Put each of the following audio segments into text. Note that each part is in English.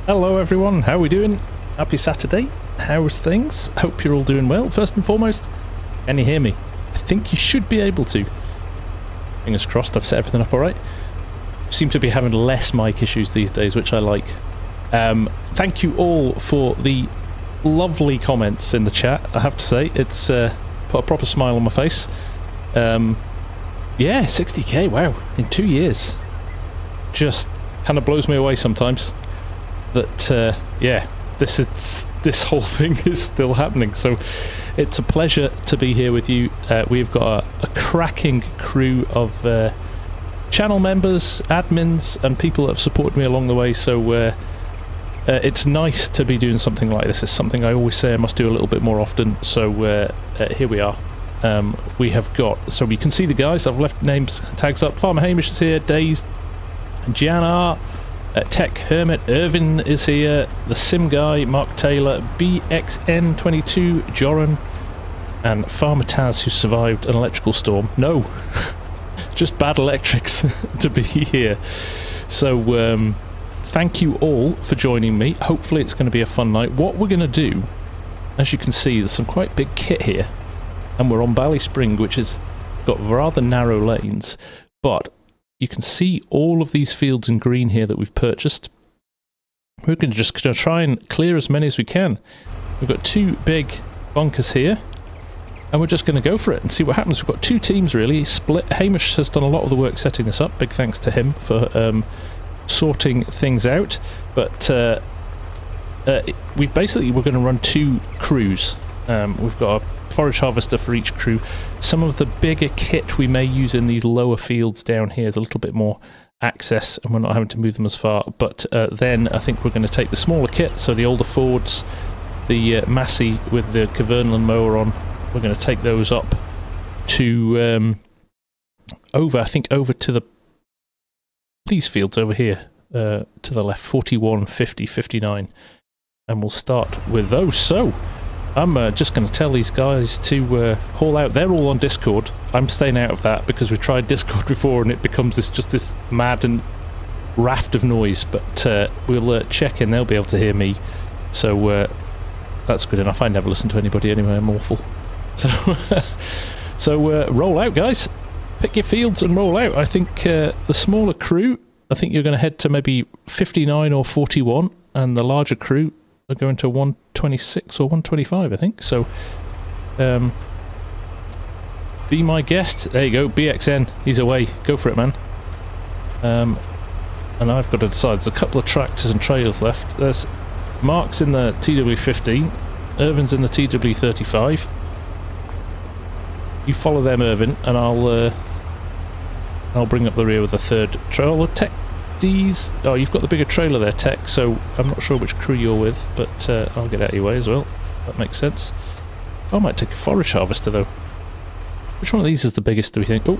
Hello everyone, how are we doing? Happy Saturday. How's things? Hope you're all doing well. First and foremost, can you hear me? I think you should be able to. Fingers crossed I've set everything up alright. Seem to be having less mic issues these days, which I like. Thank you all for the lovely comments in the chat, I have to say. It's put a proper smile on my face. Yeah, 60k, wow, in 2 years. Just kind of blows me away sometimes. That yeah, this whole thing is still happening, so it's a pleasure to be here with you. We've got a cracking crew of channel members, admins and people that have supported me along the way, so it's nice to be doing something like this. It's something I always say I must do a little bit more often, so here we are. We have got, so we can see the guys, I've left names tags up. Farmer Hamish is here, Dazed, Gianna, Tech Hermit, Irvin is here, the Sim Guy, Mark Taylor, BXN22, Joran, and Farmer Taz, who survived an electrical storm. No, just bad electrics to be here. So thank you all for joining me. Hopefully it's going to be a fun night. What we're going to do, as you can see, there's some quite big kit here, and we're on Ballyspring, which has got rather narrow lanes, but you can see all of these fields in green here that we've purchased. We're going to try and clear as many as we can. We've got two big bunkers here, and we're just going to go for it and see what happens. We've got two teams really split. Hamish has done a lot of the work setting this up. Big thanks to him for sorting things out. But we're going to run two crews. We've got a forage harvester for each crew. Some of the bigger kit we may use in these lower fields down here is a little bit more access and we're not having to move them as far, but then I think we're going to take the smaller kit, so the older Fords, the Massey with the Cavernland mower on, we're going to take those up to over to these fields over here to the left, 41, 50, 59, and we'll start with those. So I'm just going to tell these guys to haul out. They're all on Discord. I'm staying out of that because we tried Discord before and it becomes just this mad and raft of noise. But we'll check in. They'll be able to hear me. So that's good enough. I never listen to anybody anyway. I'm awful. So roll out, guys. Pick your fields and roll out. I think the smaller crew, I think you're going to head to maybe 59 or 41, and the larger crew are going to 126 or 125, I think. So, be my guest. There you go, BXN. He's away. Go for it, man. And I've got to decide. There's a couple of tractors and trailers left. There's Mark's in the TW15. Irvin's in the TW35. You follow them, Irvin, and I'll bring up the rear with the third trailer. Tech D's. Oh, you've got the bigger trailer there, Tech, so I'm not sure which crew you're with, but I'll get out of your way as well. That makes sense. I might take a forage harvester, though. Which one of these is the biggest, do we think? Oh!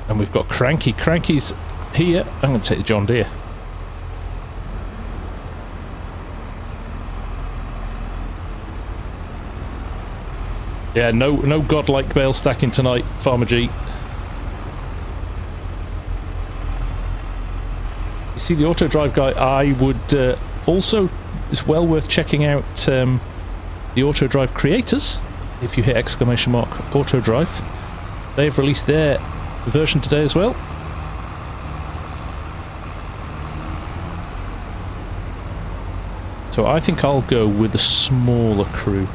And we've got Cranky. Cranky's here. I'm going to take the John Deere. Yeah, no godlike bale stacking tonight, Farmer G. You see the auto drive guy, I would also, it's well worth checking out the auto drive creators. If you hit exclamation mark auto drive, they've released their version today as well. So I think I'll go with the smaller crew.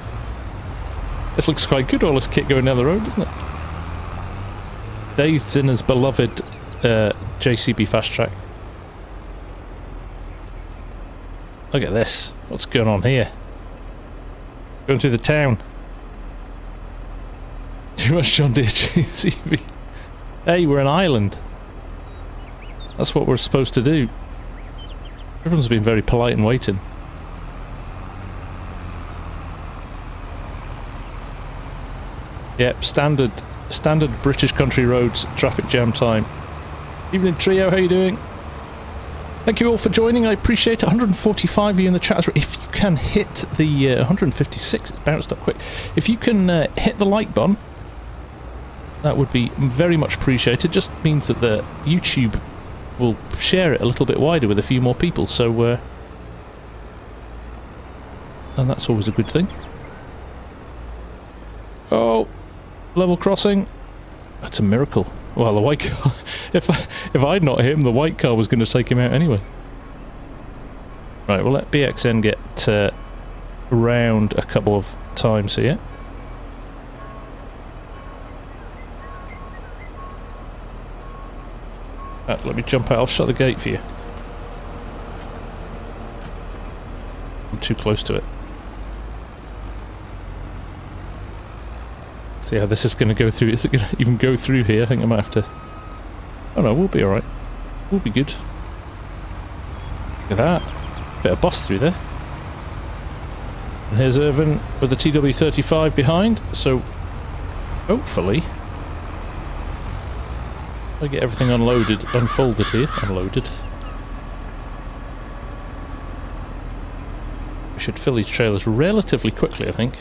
This looks quite good, all this kit going down the road, doesn't it? Dazed's in his beloved JCB Fast Track. Look at this. What's going on here? Going through the town. Too much John Deere JCB. Hey, we're an island. That's what we're supposed to do. Everyone's been very polite and waiting. Yep, standard British country roads traffic jam time. Evening Trio, how you doing? Thank you all for joining, I appreciate it. 145 of you in the chat. If you can hit the 156, it bounced up quick. If you can hit the like button, that would be very much appreciated. Just means that the YouTube we'll share it a little bit wider with a few more people, so and that's always a good thing. Oh, level crossing. That's a miracle. Well, the white car, if I'd not hit him, the white car was going to take him out anyway. Right, we'll let BXN get around a couple of times here. Let me jump out. I'll shut the gate for you. I'm too close to it. See how this is going to go through. Is it going to even go through here? I think I might have to... Oh no, we'll be alright. We'll be good. Look at that. Bit of bust through there. And here's Irvin with the TW35 behind, so hopefully I get everything unfolded here. Unloaded. We should fill these trailers relatively quickly, I think.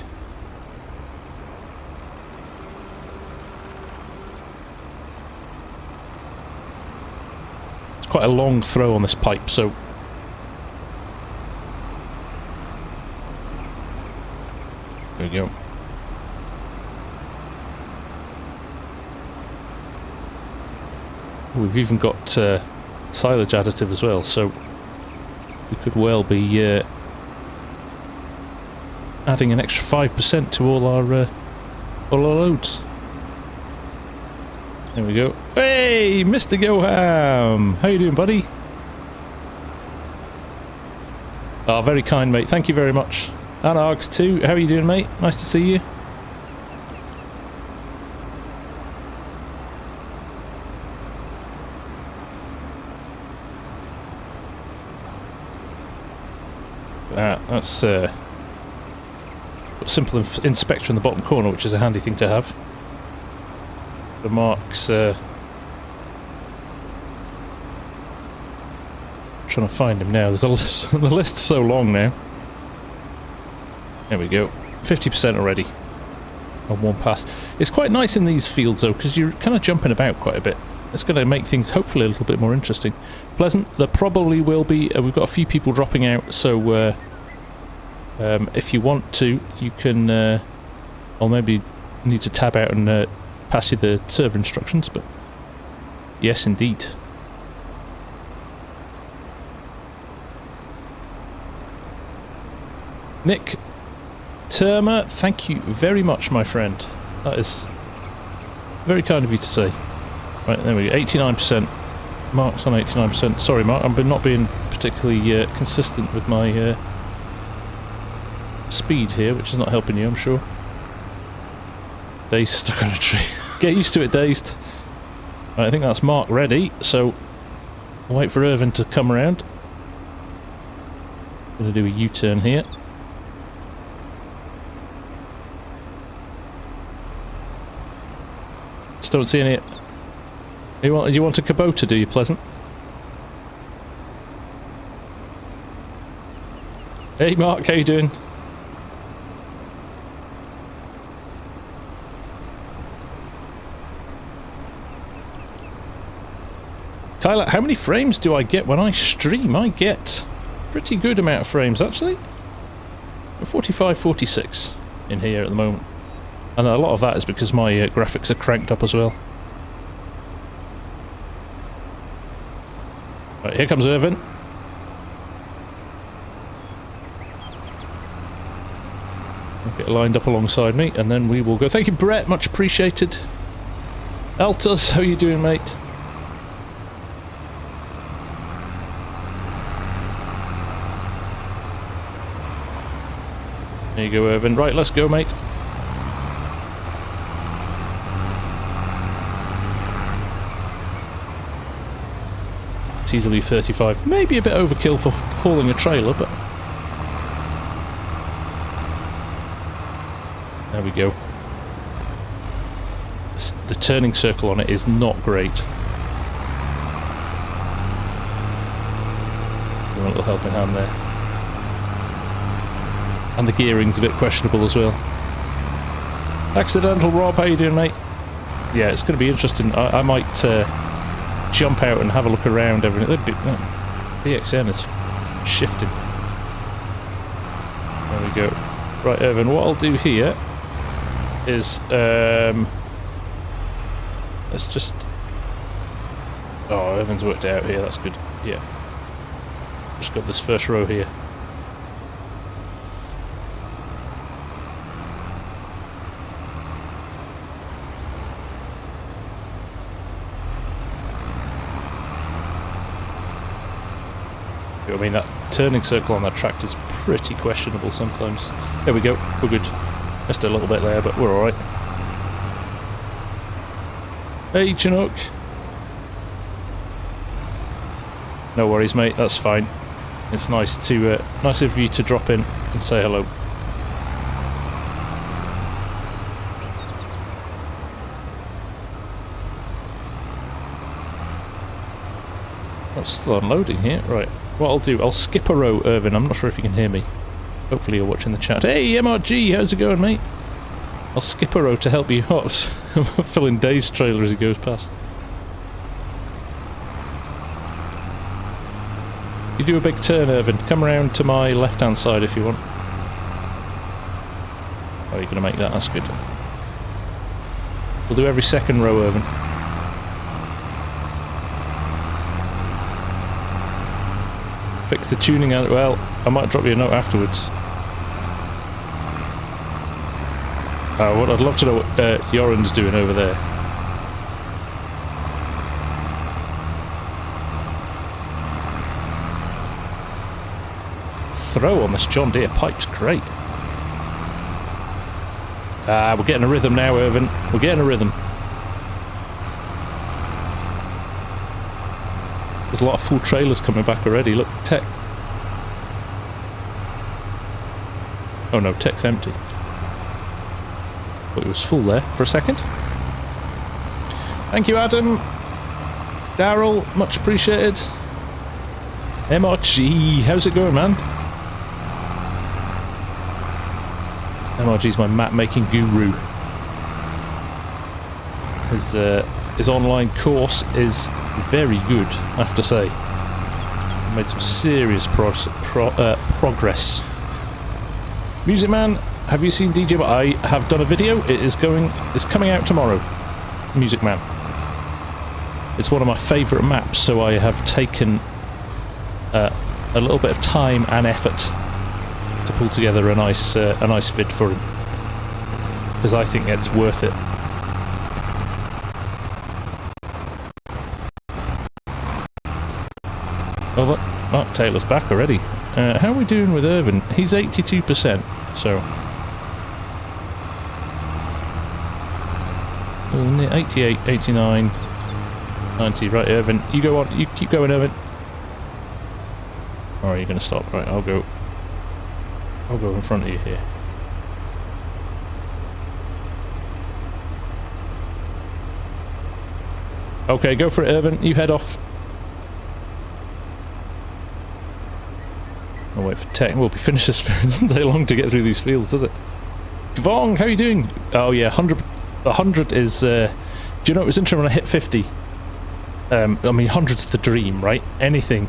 Quite a long throw on this pipe, so there we go. We've even got silage additive as well, so we could well be adding an extra 5% to all our loads. There we go. Hey, Mr. Goham! How you doing, buddy? Oh, very kind, mate. Thank you very much. And Args too. How are you doing, mate? Nice to see you. That's got a simple inspector in the bottom corner, which is a handy thing to have. The marks. Trying to find him now. There's a list. The list's so long now. There we go. 50% already on one pass. It's quite nice in these fields though, because you're kind of jumping about quite a bit. It's going to make things hopefully a little bit more interesting. Pleasant. There probably will be. We've got a few people dropping out, so if you want to, you can. I'll maybe need to tab out and pass you the server instructions, but yes, indeed. Nick Terma, thank you very much, my friend. That is very kind of you to say. Right, there we go. 89%. Mark's on 89%. Sorry, Mark, I've been not being particularly consistent with my speed here, which is not helping you, I'm sure. Dazed stuck on a tree. Get used to it, Dazed. Right, I think that's Mark ready, so I'll wait for Irvin to come around. Gonna do a U-turn here. Just don't see any... You want a Kubota, do you, Pleasant? Hey Mark, how you doing? Kyla, how many frames do I get when I stream? I get a pretty good amount of frames, actually. 45, 46 in here at the moment. And a lot of that is because my graphics are cranked up as well. Right, here comes Irvin. Get lined up alongside me, and then we will go. Thank you, Brett. Much appreciated. Altus, how you doing, mate? There you go, Irvin. Right, let's go, mate. TW35. Maybe a bit overkill for hauling a trailer, but... There we go. The turning circle on it is not great. A little helping hand there. And the gearing's a bit questionable as well. Accidental Rob, how you doing, mate? Yeah, it's going to be interesting. I might jump out and have a look around. Everything. BXN is shifting. There we go. Right, Irvin, what I'll do here is let's just... Oh, Irvin's worked it out here, that's good. Yeah. Just got this first row here. I mean, that turning circle on that tractor is pretty questionable sometimes. There we go, we're good. Just a little bit there, but we're alright. Hey, Chinook. No worries, mate, that's fine. It's nice to nice of you to drop in and say hello. That's still unloading here, right. What I'll do, I'll skip a row, Irvin. I'm not sure if you can hear me. Hopefully you're watching the chat. Hey, MRG, how's it going, mate? I'll skip a row to help you out. I'm filling Dave's trailer as he goes past. You do a big turn, Irvin. Come around to my left-hand side if you want. Oh, you're going to make that? That's good. We'll do every second row, Irvin. Fix the tuning out. Well, I might drop you a note afterwards. What I'd love to know what Joran's doing over there. Throw on this John Deere pipe's great. We're getting a rhythm now, Irvin. We're getting a rhythm. There's a lot of full trailers coming back already. Look, Tech. Oh no, Tech's empty. Thought it was full there for a second. Thank you, Adam. Daryl, much appreciated. MRG, how's it going, man? MRG's my map making guru. His online course is very good, I have to say. Made some serious progress. Music Man, have you seen DJ? I have done a video. It's coming out tomorrow. Music Man. It's one of my favourite maps, so I have taken a little bit of time and effort to pull together a nice vid for him, because I think it's worth it. Oh, look, oh, Taylor's back already. How are we doing with Irvin? He's 82%, so... 88, 89, 90. Right, Irvin, you go on. You keep going, Irvin. Or are you going to stop? Right, I'll go in front of you here. Okay, go for it, Irvin. You head off. I'll wait for Tech. We'll be finished this. It doesn't take long to get through these fields, does it? Vong, how are you doing? Oh yeah, 100 is... do you know, it was interesting when I hit 50. I mean, 100's the dream, right? Anything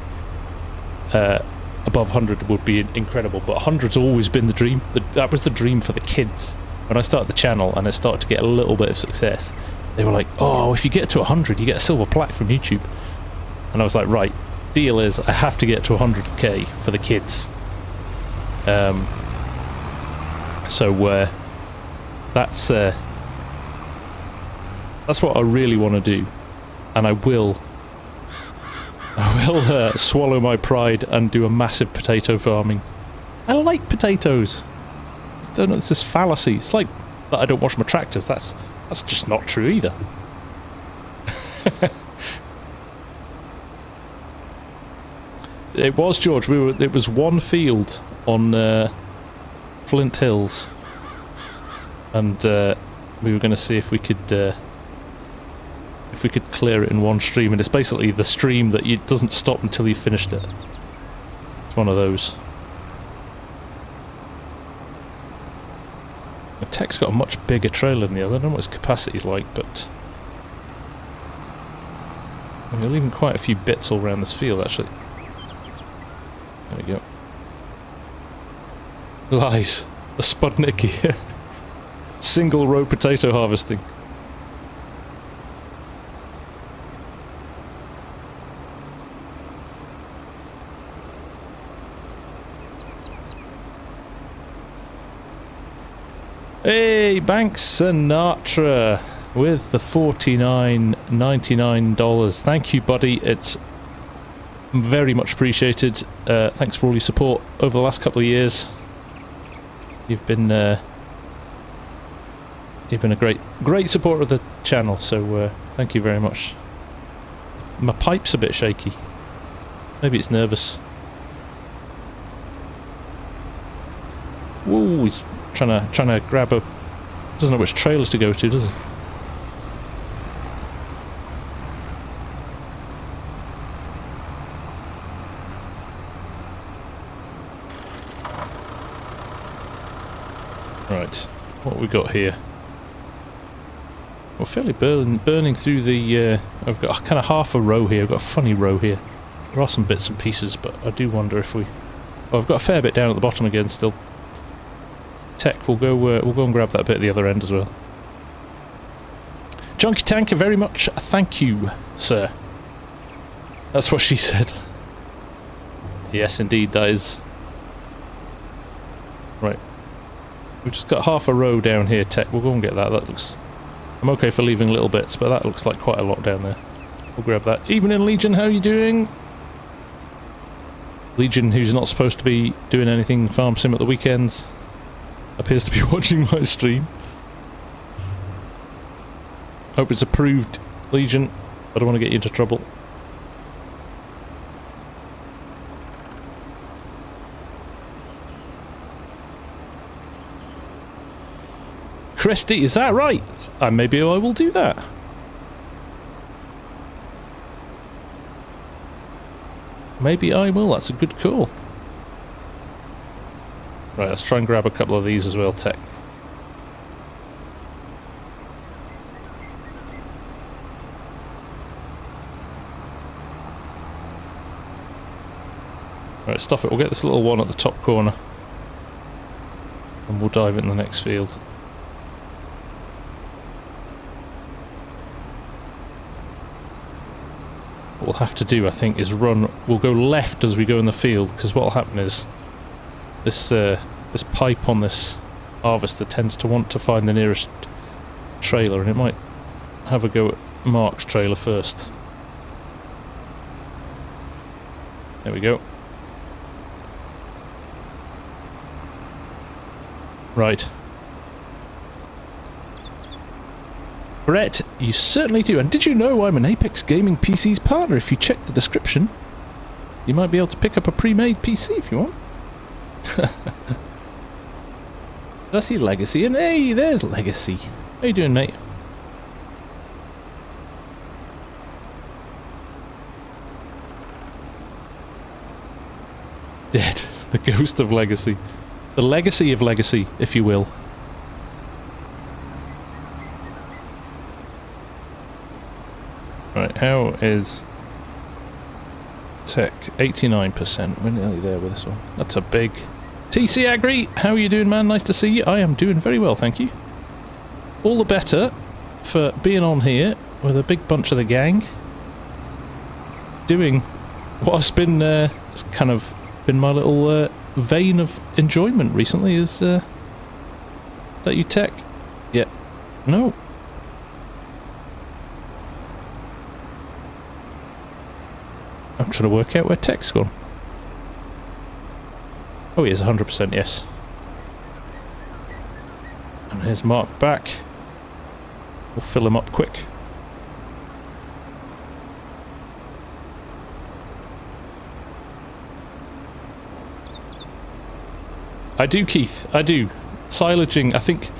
above 100 would be incredible, but 100's always been the dream. That was the dream for the kids. When I started the channel and I started to get a little bit of success, they were like, oh, if you get to 100, you get a silver plaque from YouTube. And I was like, right, deal is I have to get to 100k for the kids. So that's what I really want to do, and I will swallow my pride and do a massive potato farming. I like potatoes. It's this fallacy. It's like that I don't wash my tractors. That's just not true either. It was, George. It was one field on Flint Hills, and we were going to see if we could clear it in one stream, and it's basically the stream that it doesn't stop until you've finished it. It's one of those. The Tech's got a much bigger trailer than the other. I don't know what his capacity's like, but And we're leaving quite a few bits all around this field, actually. There we go. Lies. A Spudnicki. Single row potato harvesting. Hey, Banks Sinatra with the $49.99. Thank you, buddy. It's very much appreciated. Thanks for all your support over the last couple of years. You've been a great supporter of the channel. So thank you very much. My pipe's a bit shaky. Maybe it's nervous. Whoa, he's trying to grab a... Doesn't know which trailer to go to, does he? Right, what have we got here? We're fairly burning through the... I've got kind of half a row here. I've got a funny row here. There are some bits and pieces, but I do wonder if we... Oh, I've got a fair bit down at the bottom again still. Tech, we'll go and grab that bit at the other end as well. Junkie Tanker, very much thank you, sir. That's what she said. Yes, indeed, that is. Right. We've just got half a row down here, Tech. We'll go and get that. That looks... I'm okay for leaving little bits, but that looks like quite a lot down there. We'll grab that. Evening, Legion, how are you doing? Legion, who's not supposed to be doing anything farm sim at the weekends, appears to be watching my stream. Hope it's approved, Legion. I don't want to get you into trouble. Cresty, is that right? Maybe I will do that. Maybe I will, that's a good call. Right, let's try and grab a couple of these as well, Tech. Right, stuff it. We'll get this little one at the top corner. And we'll dive in the next field. What we'll have to do, I think, is run... We'll go left as we go in the field, because what will happen is... This pipe on this harvester tends to want to find the nearest trailer, and it might have a go at Mark's trailer first. There we go. Right. Brett, you certainly do. And did you know I'm an Apex Gaming PC's partner? If you check the description, you might be able to pick up a pre-made PC if you want. I see Legacy, and hey, there's Legacy. How you doing, mate? Dead. The ghost of Legacy. The legacy of Legacy, if you will. Right, how is Tech? 89%. We're nearly there with this one. That's a big... TC Agri, how are you doing, man? Nice to see you. I am doing very well, thank you. All the better for being on here with a big bunch of the gang. Doing what's been it's kind of been my little vein of enjoyment recently is that you, Tech? Yeah. No. I'm trying to work out where Tech's gone. Oh, he is 100%, yes. And here's Mark back. We'll fill him up quick. I do, Keith. I do. Silaging, I think... Do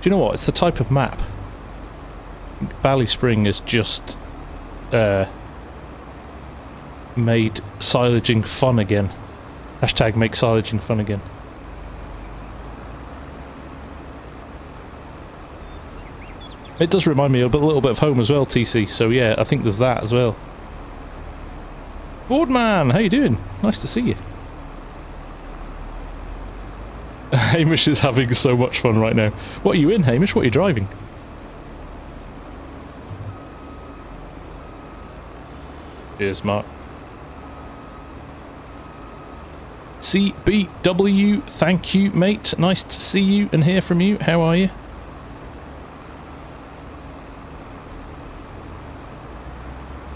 you know what? It's the type of map. Ballyspring is just... made silaging fun again. Hashtag make silaging fun again. It does remind me a little bit of home as well, TC, so yeah, I think there's that as well. Boardman, how you doing? Nice to see you. Hamish is having so much fun right now. What are you in, Hamish? What are you driving? Cheers, Mark. CBW, thank you, mate. Nice to see you and hear from you. How are you?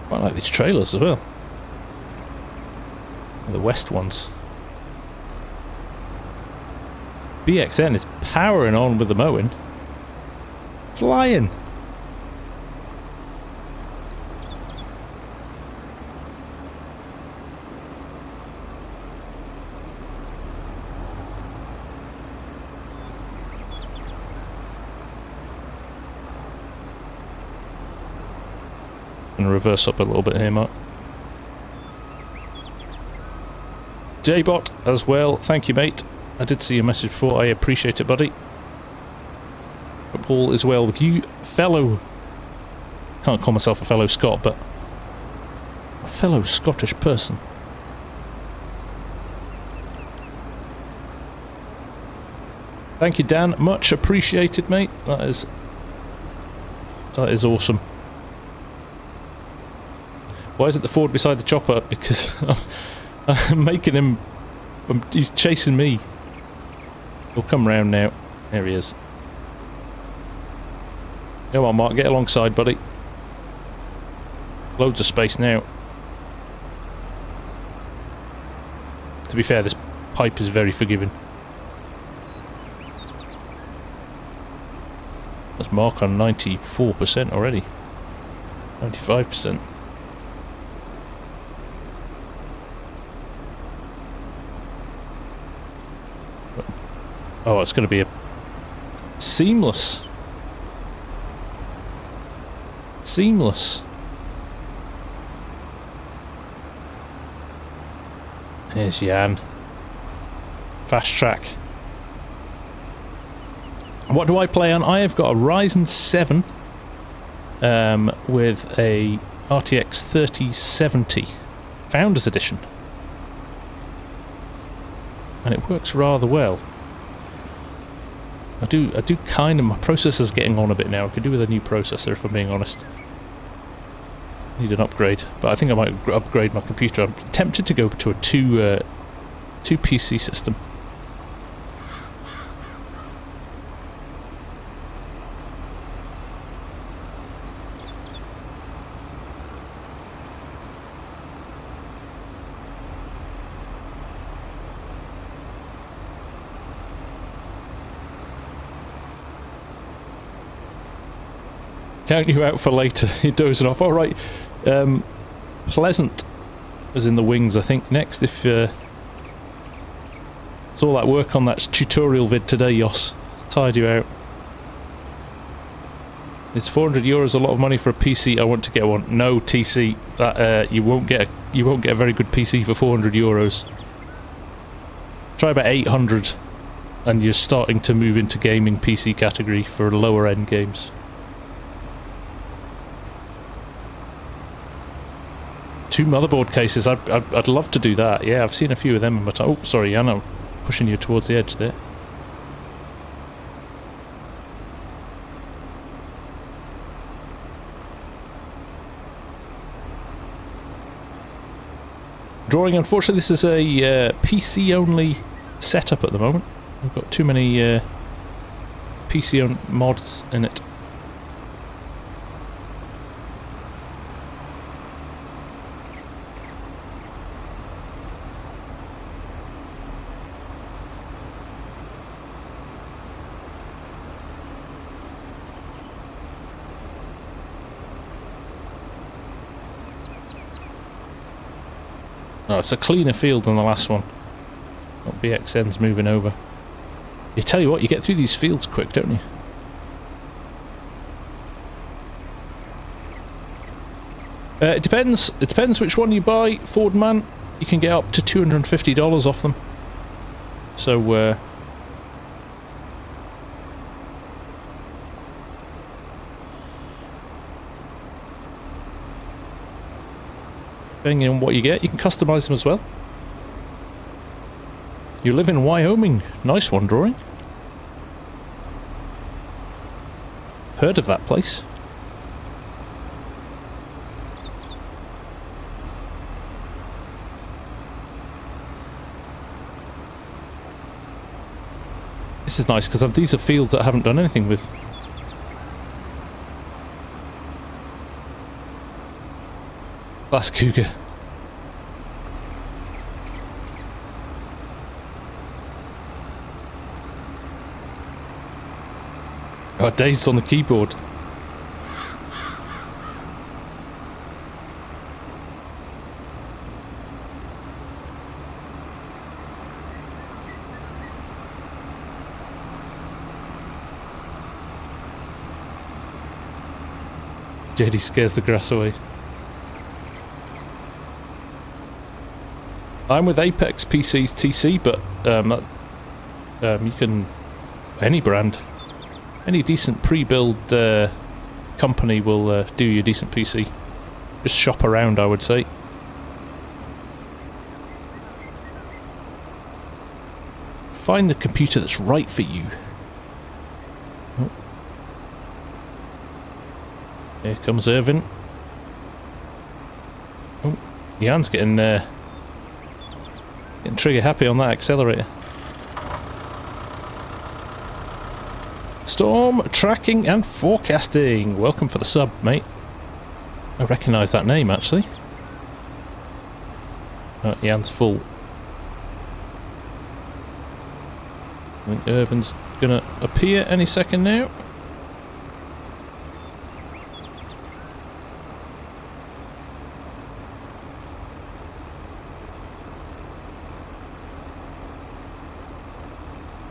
Quite like these trailers as well. The west ones. BXN is powering on with the mowing. Flying. And reverse up a little bit here, Mark. JBot as well, thank you, mate. I did see your message before, I appreciate it, buddy. Hope all is well with you, fellow... Can't call myself a fellow Scot, but... a fellow Scottish person. Thank you, Dan. Much appreciated, mate. That is awesome. Why isn't the Ford beside the chopper? Because I'm making him... he's chasing me. He'll come round now. There he is. Come on, Mark, get alongside, buddy. Loads of space now. To be fair, this pipe is very forgiving. That's Mark on 94% already. 95%. Oh, it's going to be a seamless. Seamless. Here's Jan. Fast track. What do I play on? I have got a Ryzen 7 with a RTX 3070 Founders Edition. And it works rather well. I do kind of, my processor's getting on a bit now. I could do with a new processor if I'm being honest. Need an upgrade, but I think I might upgrade my computer. I'm tempted to go to a two PC system. Count you out for later. You're dozing off. Alright. Pleasant is in the wings, I think, next. If it's all that work on that tutorial vid today, Yoss. Tired you out. Is €400 a lot of money for a PC? I want to get one. No, TC. That you won't get a very good PC for €400. Try about 800 and you're starting to move into gaming PC category for lower end games. 2 motherboard cases, I'd love to do that. Yeah, I've seen a few of them in my time. Oh, sorry, Jan, I'm pushing you towards the edge there. Drawing, unfortunately, this is a PC-only setup at the moment. We've got too many PC mods in it. Oh, it's a cleaner field than the last one. Got BXN's moving over. You tell you what, you get through these fields quick, don't you? It depends. It depends which one you buy, Ford Man. You can get up to $250 off them. So, Depending on what you get, you can customize them as well. You live in Wyoming. Nice one, drawing. Heard of that place. This is nice because these are fields that I haven't done anything with. Last cougar. Oh, dazed on the keyboard. JD scares the grass away. I'm with Apex PCs TC, but you can any brand, any decent pre-build company will do you a decent PC. Just shop around, I would say. Find the computer that's right for you. Oh. Here comes Irvin. Oh, Jan's getting trigger happy on that accelerator. Storm tracking and forecasting. Welcome for the sub, mate. I recognise that name actually. Oh, Jan's full. I think Irvin's gonna appear any second now.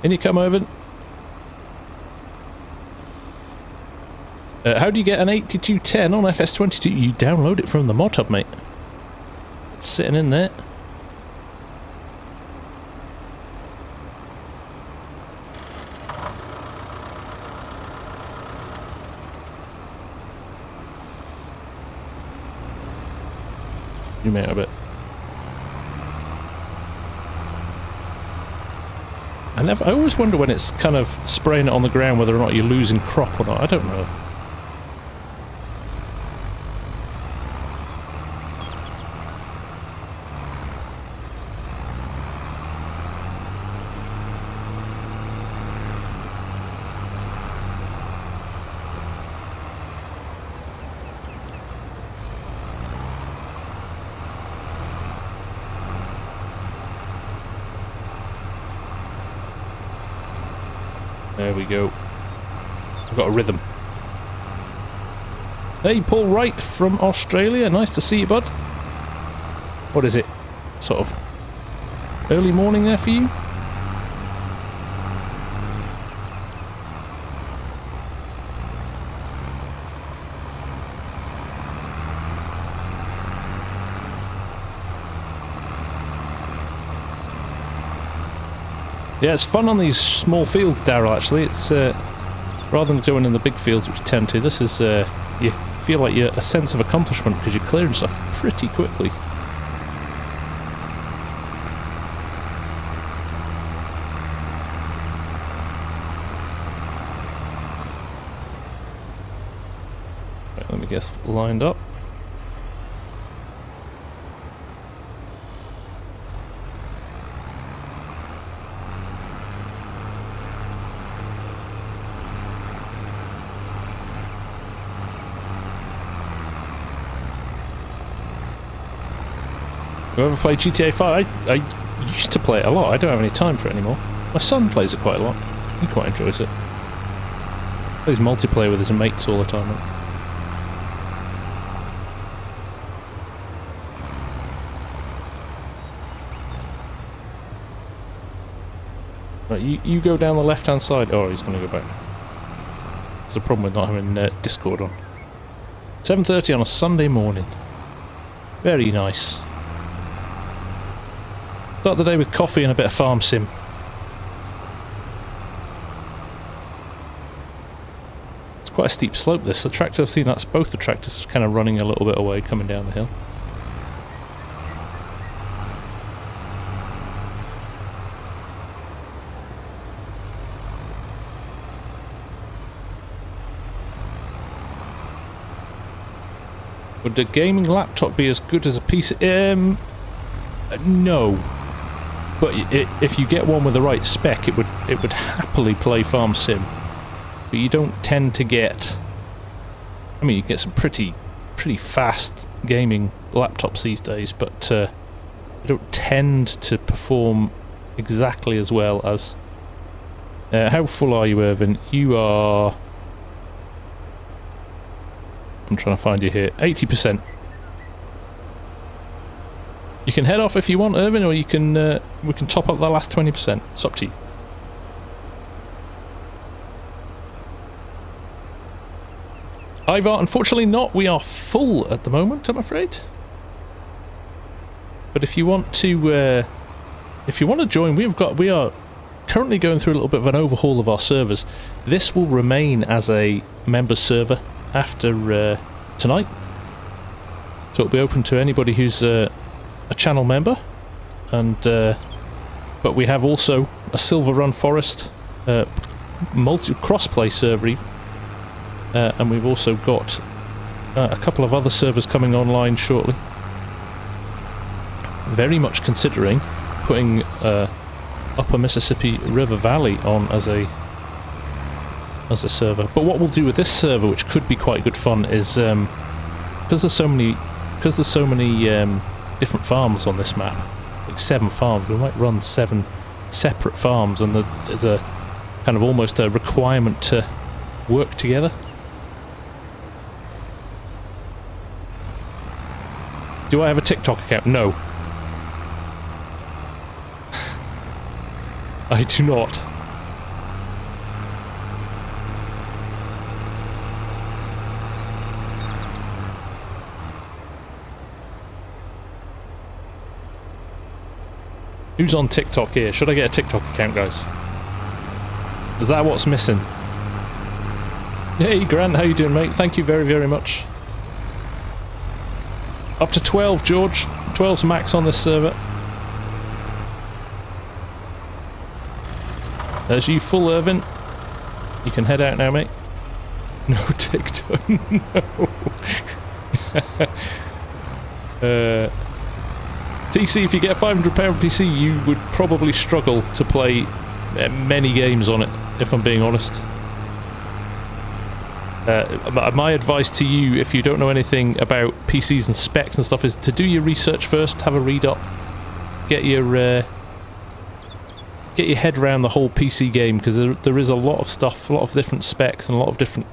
In you come, Irvin. How do you get an 8210 on FS22? You download it from the mod hub, mate. It's sitting in there. Zoom out a bit. I always wonder when it's kind of spraying it on the ground whether or not you're losing crop or not. I don't know. There we go. I've got a rhythm. Hey, Paul Wright from Australia. Nice to see you, bud. What is it? Sort of early morning there for you? Yeah, it's fun on these small fields, Daryl, actually. It's rather than doing in the big fields, which you tend to, this is, you feel like you're a sense of accomplishment because you're clearing stuff pretty quickly. Right, let me get lined up. You ever played GTA 5? I used to play it a lot. I don't have any time for it anymore. My son plays it quite a lot. He quite enjoys it. Plays multiplayer with his mates all the time. Right, you go down the left-hand side. Oh, he's going to go back. It's the problem with not having Discord on. 7:30 on a Sunday morning. Very nice. Start the day with coffee and a bit of FarmSim. It's quite a steep slope, this. The tractor, I've seen that's both the tractors kind of running a little bit away, coming down the hill. Would a gaming laptop be as good as a PC? No. But if you get one with the right spec, it would happily play FarmSim. But you don't tend to get... I mean, you get some pretty fast gaming laptops these days, but they don't tend to perform exactly as well as... how full are you, Irvin? You are... I'm trying to find you here. 80%. You can head off if you want, Irvin, or you can we can top up the last 20%. It's up to you. Ivar, unfortunately not. We are full at the moment, I'm afraid. But if you want to join, we are currently going through a little bit of an overhaul of our servers. This will remain as a members server after tonight, so it'll be open to anybody who's a channel member, and but we have also a Silver Run Forest cross-play server, and we've also got a couple of other servers coming online shortly. Very much considering putting Upper Mississippi River Valley on as a server. But what we'll do with this server, which could be quite good fun, is because there's so many different farms on this map, like 7 farms, we might run 7 separate farms, and there's a kind of almost a requirement to work together. Do I have a TikTok account? No. I do not. Who's on TikTok here? Should I get a TikTok account, guys? Is that what's missing? Hey Grant, how you doing, mate? Thank you very, very much. Up to 12, George. 12's max on this server. There's you full, Irvin. You can head out now, mate. No TikTok, no. TC, if you get a £500 PC, you would probably struggle to play many games on it, if I'm being honest. My advice to you, if you don't know anything about PCs and specs and stuff, is to do your research first, have a read up, get your head around the whole PC game, because there is a lot of stuff, a lot of different specs and a lot of different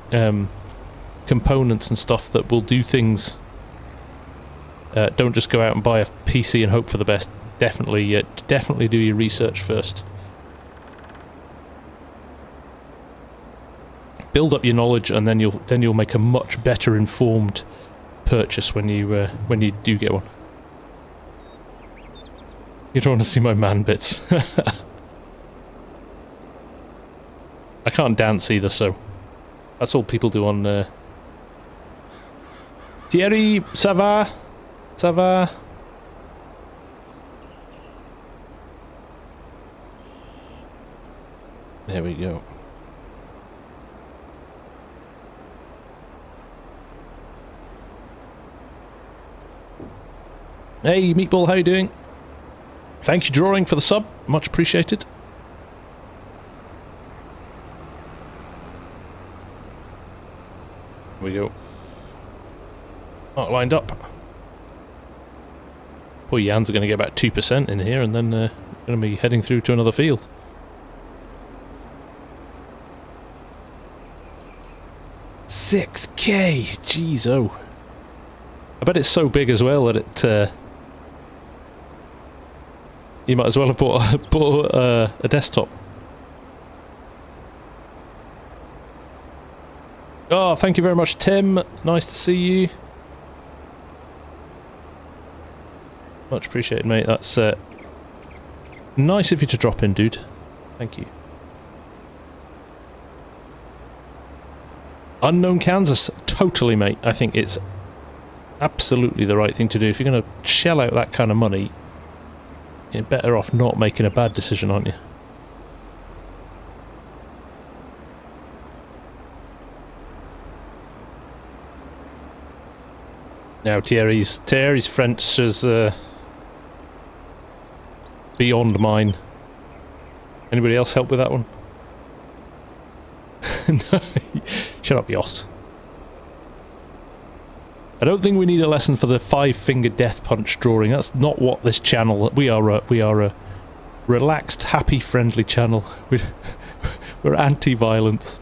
components and stuff that will do things. Don't just go out and buy a PC and hope for the best. Definitely do your research first. Build up your knowledge, and then you'll make a much better informed purchase when you do get one. You don't want to see my man bits. I can't dance either, so that's all people do on. Thierry, ça va? Ça va? There we go. Hey, Meatball, how you doing? Thank you, Drawing, for the sub. Much appreciated. Here we go. Not lined up. Poor Jans are going to get about 2% in here, and then going to be heading through to another field. $6K! Jeez, oh. I bet it's so big as well that it... you might as well have bought a desktop. Oh, thank you very much, Tim. Nice to see you. Much appreciated, mate. That's nice of you to drop in, dude. Thank you. Unknown Kansas. Totally, mate. I think it's absolutely the right thing to do. If you're going to shell out that kind of money, you're better off not making a bad decision, aren't you? Now Thierry's French is beyond mine. Anybody else help with that one? No, shut up, Yoss. I don't think we need a lesson for the 5-finger death punch drawing. That's not what this channel. We are a relaxed, happy, friendly channel. We're anti-violence.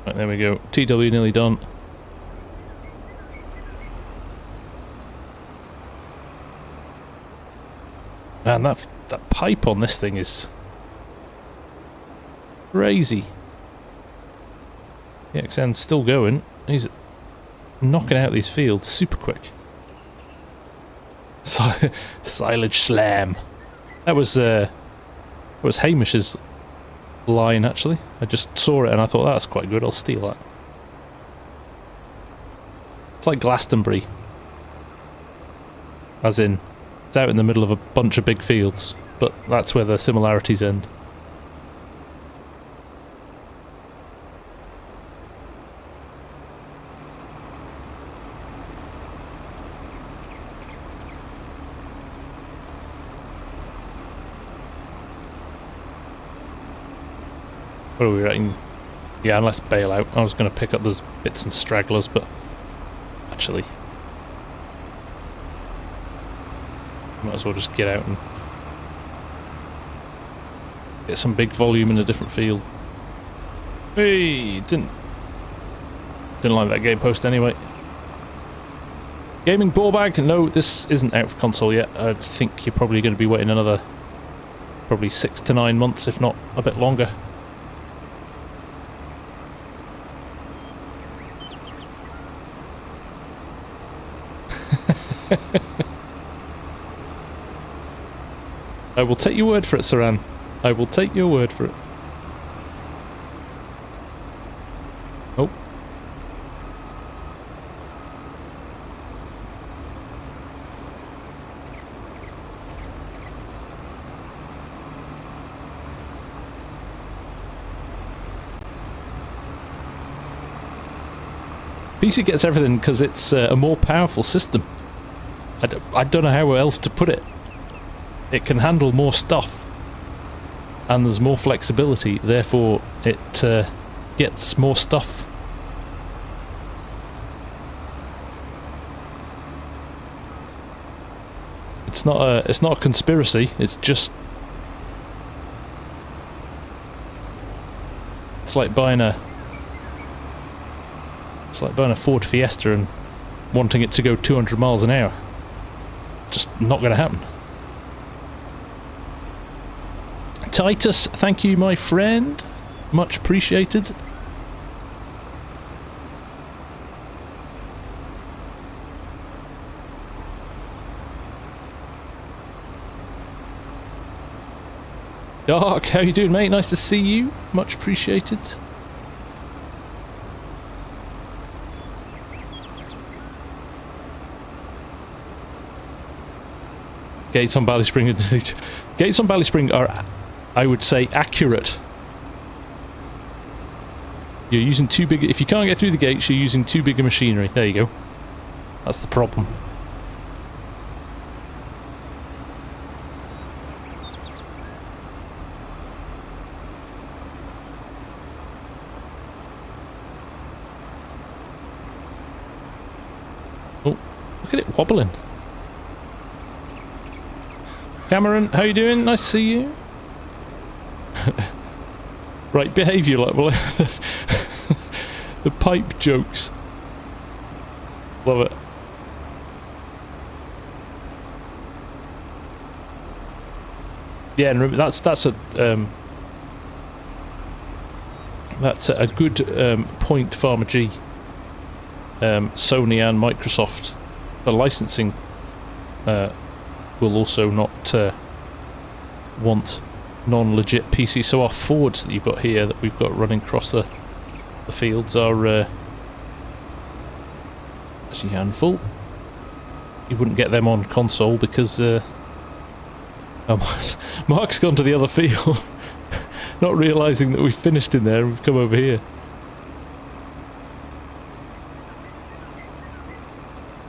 Right, there we go. TW nearly done. Man, that pipe on this thing is crazy. The XN's still going. He's knocking out these fields super quick. Silage slam. That was Hamish's line, actually. I just saw it and I thought that's quite good. I'll steal that. It's like Glastonbury, as in it's out in the middle of a bunch of big fields, but that's where the similarities end. What are we writing? Yeah, unless bail out. I was going to pick up those bits and stragglers, but actually might as well just get out and get some big volume in a different field. Hey, didn't like that game post anyway. Gaming ball bag? No, this isn't out for console yet. I think you're probably going to be waiting another probably 6 to 9 months, if not a bit longer. I will take your word for it, Saran. I will take your word for it. Oh. PC gets everything because it's a more powerful system. I don't know how else to put it. It can handle more stuff, and there's more flexibility, therefore it gets more stuff. It's not a conspiracy, it's just... It's like buying a Ford Fiesta and wanting it to go 200 miles an hour. Just not going to happen. Titus, thank you, my friend. Much appreciated. Dark, how you doing, mate? Nice to see you. Much appreciated. Gates on Ballyspring. Gates on Ballyspring are, I would say, accurate. You're using too big... If you can't get through the gates, you're using too big a machinery. There you go. That's the problem. Oh, look at it wobbling. Cameron, how you doing? Nice to see you. Right, behave you lot. Well, the pipe jokes. Love it. Yeah, and remember, that's a good point, Farmer G. Sony and Microsoft, the licensing will also not want non-legit PC. So our Fords that you've got here, that we've got running across the The fields are actually a handful. You wouldn't get them on console because Mark's gone to the other field, not realising that we've finished in there and we've come over here.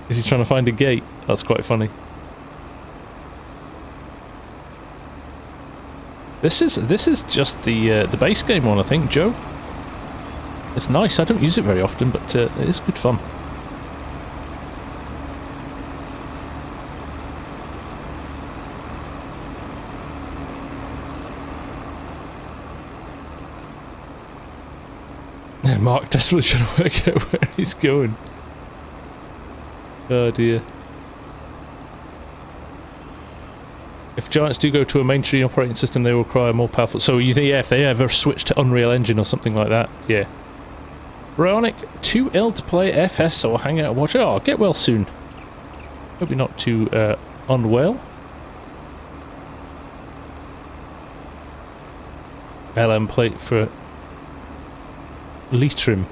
Is he trying to find a gate? That's quite funny. This is just the base game one, I think, Joe. It's nice. I don't use it very often, but it is good fun. Mark desperately trying to work out where he's going. Oh dear. If Giants do go to a mainstream operating system, they will require more powerful... So you think, yeah, if they ever switch to Unreal Engine or something like that, yeah. Bionic, too ill to play FS or hang out and watch it. Oh, get well soon. Hope you're not too unwell. LM plate for Leitrim.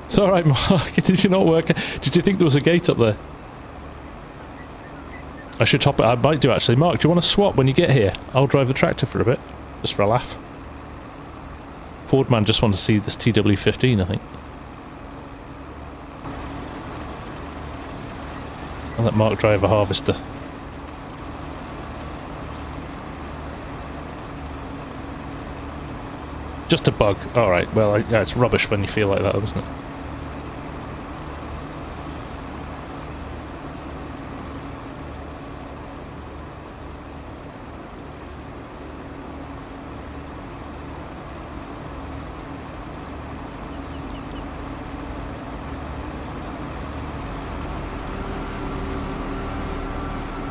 It's alright, Mark. Did you not work? Did you think there was a gate up there? I should top it. I might do actually. Mark, do you want to swap when you get here? I'll drive the tractor for a bit. Just for a laugh. Fordman just wanted to see this TW15, I think. I'll let Mark drive a harvester. Just a bug. Alright, well, yeah, it's rubbish when you feel like that, isn't it?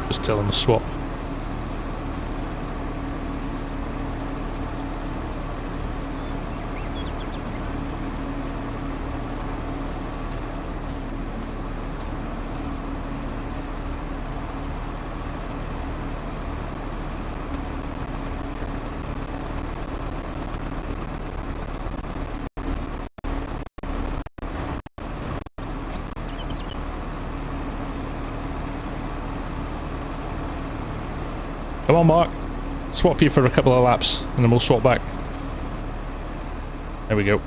Just tell them to swap. Come on, Mark. Swap you for a couple of laps, and then we'll swap back. There we go.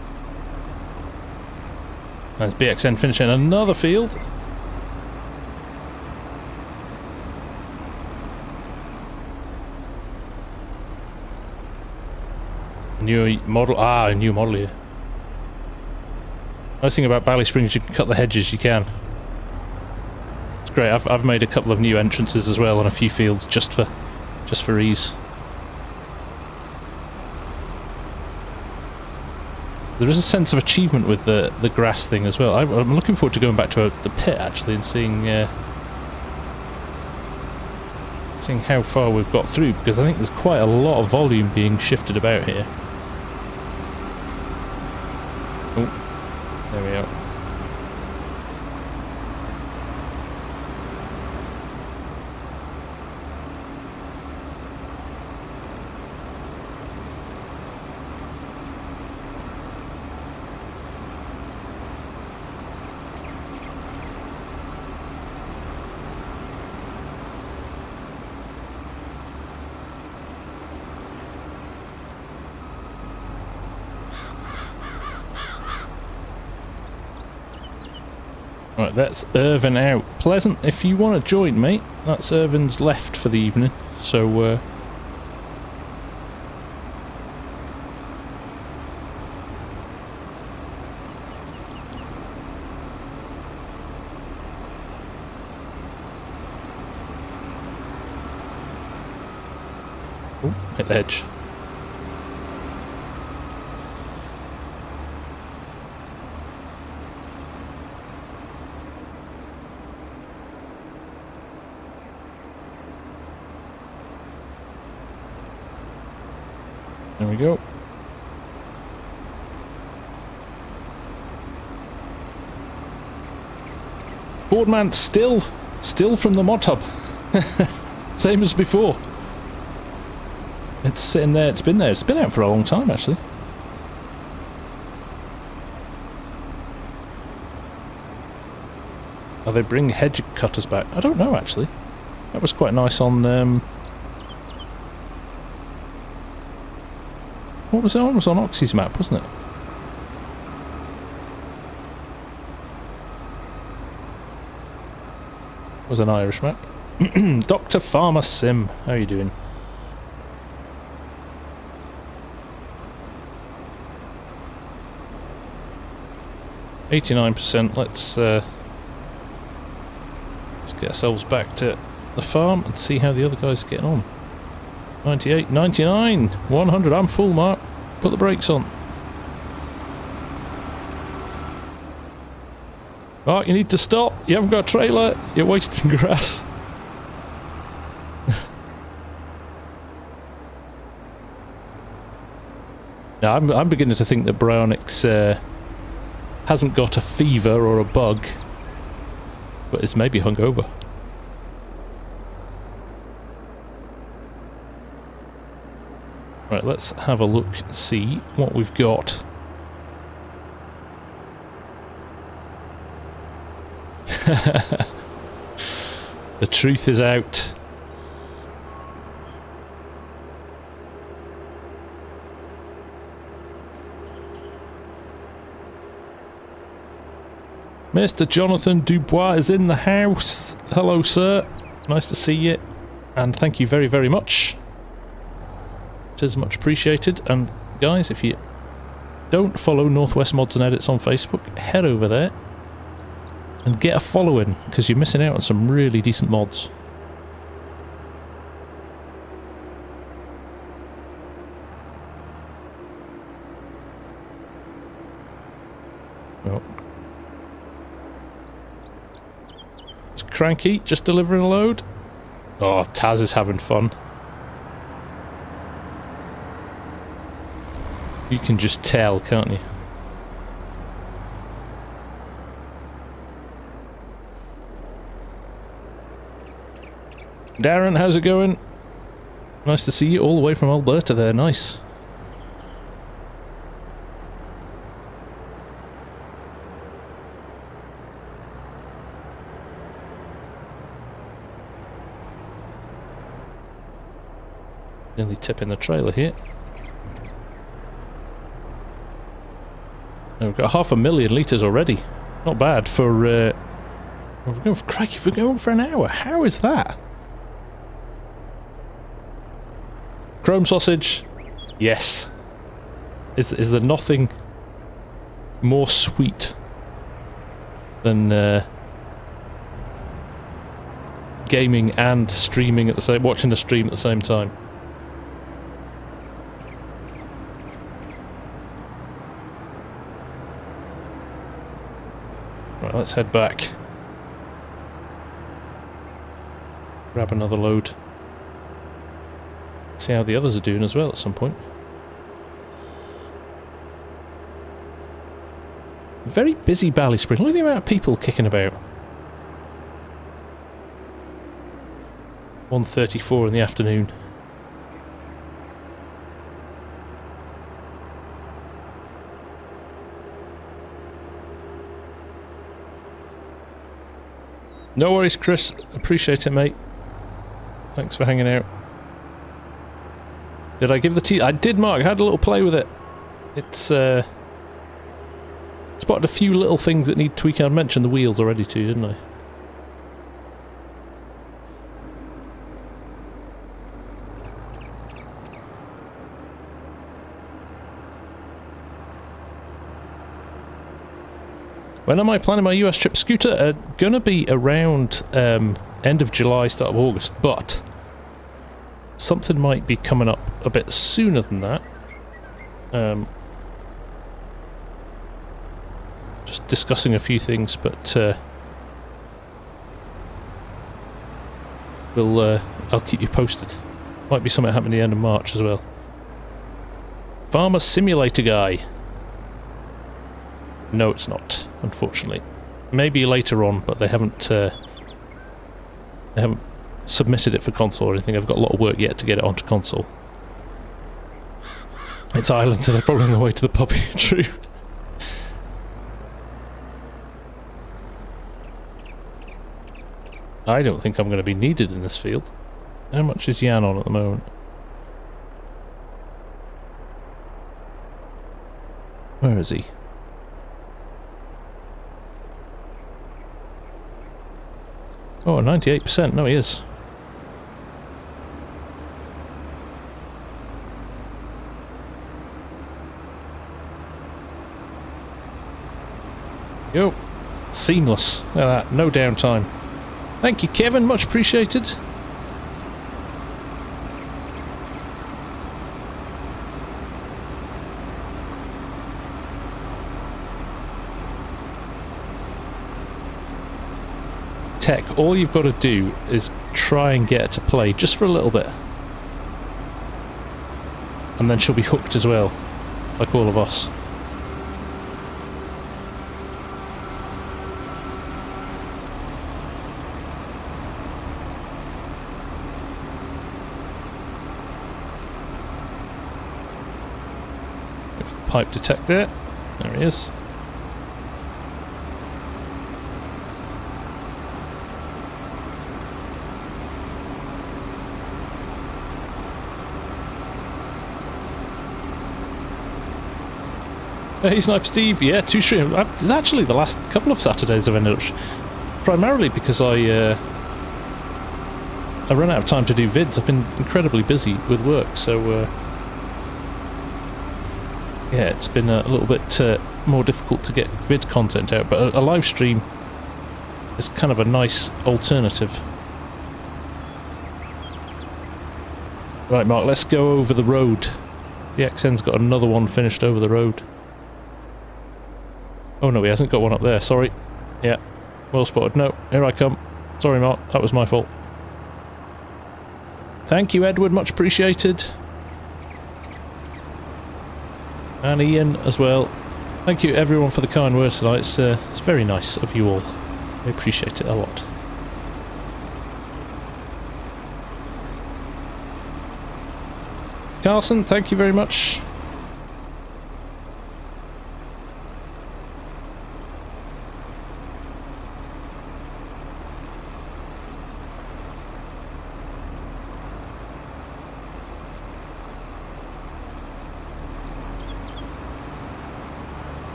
That's BXN finishing another field. New model. Ah, a new model here. Nice thing about Ballyspring is you can cut the hedges, you can. It's great. I've made a couple of new entrances as well on a few fields just for ease. There is a sense of achievement with the grass thing as well. I'm looking forward to going back to the pit actually and seeing how far we've got through, because I think there's quite a lot of volume being shifted about here. Oh, there we are. Right, that's Irvin out. Pleasant, if you want to join, mate. That's Irvin's left for the evening, so oh, hit the edge. There we go. Boardman still from the mod hub. Same as before. It's sitting there, it's been there. It's been out for a long time actually. Oh, they bring hedge cutters back. I don't know, actually. That was quite nice on... what was it on? It was on Oxy's map, wasn't it? It was an Irish map. Dr. FarmSim, how are you doing? %. Let's get ourselves back to the farm and see how the other guys are getting on. 98, 99, 100. I'm full, Mark. Put the brakes on. Mark, you need to stop. You haven't got a trailer. You're wasting grass. Now, I'm beginning to think that Brownix hasn't got a fever or a bug, but is maybe hungover. Right, let's have a look, see what we've got. The truth is out. Mr. Jonathan Dubois is in the house. Hello, sir. Nice to see you. And thank you very, very much. It is much appreciated. And guys, if you don't follow Northwest Mods and Edits on Facebook, head over there and get a following, because you're missing out on some really decent mods. Oh. It's Cranky just delivering a load. Oh, Taz is having fun. You can just tell, can't you? Darren, how's it going? Nice to see you all the way from Alberta there, nice. Nearly tipping the trailer here. And we've got 500,000 litres already. Not bad for... we're going for... Crikey, we're going for an hour. How is that? Chrome sausage. Yes. Is there nothing more sweet than gaming and streaming at the same... watching the stream at the same time? Right, let's head back. Grab another load. See how the others are doing as well at some point. Very busy Ballyspring. Look at the amount of people kicking about. 1:34 in the afternoon. No worries, Chris. Appreciate it, mate. Thanks for hanging out. Did I give the tea? I did, Mark. I had a little play with it. It's spotted a few little things that need tweaking. I mentioned the wheels already too, didn't I? When am I planning my US trip? Scooter, gonna be around end of July, start of August, but something might be coming up a bit sooner than that. Just discussing a few things, but I'll keep you posted. Might be something happening at the end of March as well. Farmer Simulator guy. No, it's not, unfortunately. Maybe later on, but they haven't submitted it for console or anything. I've got a lot of work yet to get it onto console. It's Ireland, so they're probably on the way to the pub. True. I don't think I'm going to be needed in this field. How much is Jan on at the moment? Where is he? Oh, 98%. No, he is. Yo. Seamless. Look at that. No downtime. Thank you, Kevin. Much appreciated. Tech, all you've got to do is try and get her to play just for a little bit. And then she'll be hooked as well, like all of us. If the pipe detector, there he is. Hey, Snipe Steve, yeah, 2 streams. It's actually the last couple of Saturdays I've ended up... primarily because I run out of time to do vids. I've been incredibly busy with work, so... yeah, it's been a little bit more difficult to get vid content out, but a live stream is kind of a nice alternative. Right, Mark, let's go over the road. The XN's got another one finished over the road. Oh no, he hasn't got one up there, sorry. Yeah, well spotted. No, here I come. Sorry, Mark, that was my fault. Thank you, Edward, much appreciated. And Ian as well. Thank you everyone for the kind words tonight. It's very nice of you all. I appreciate it a lot. Carson, thank you very much.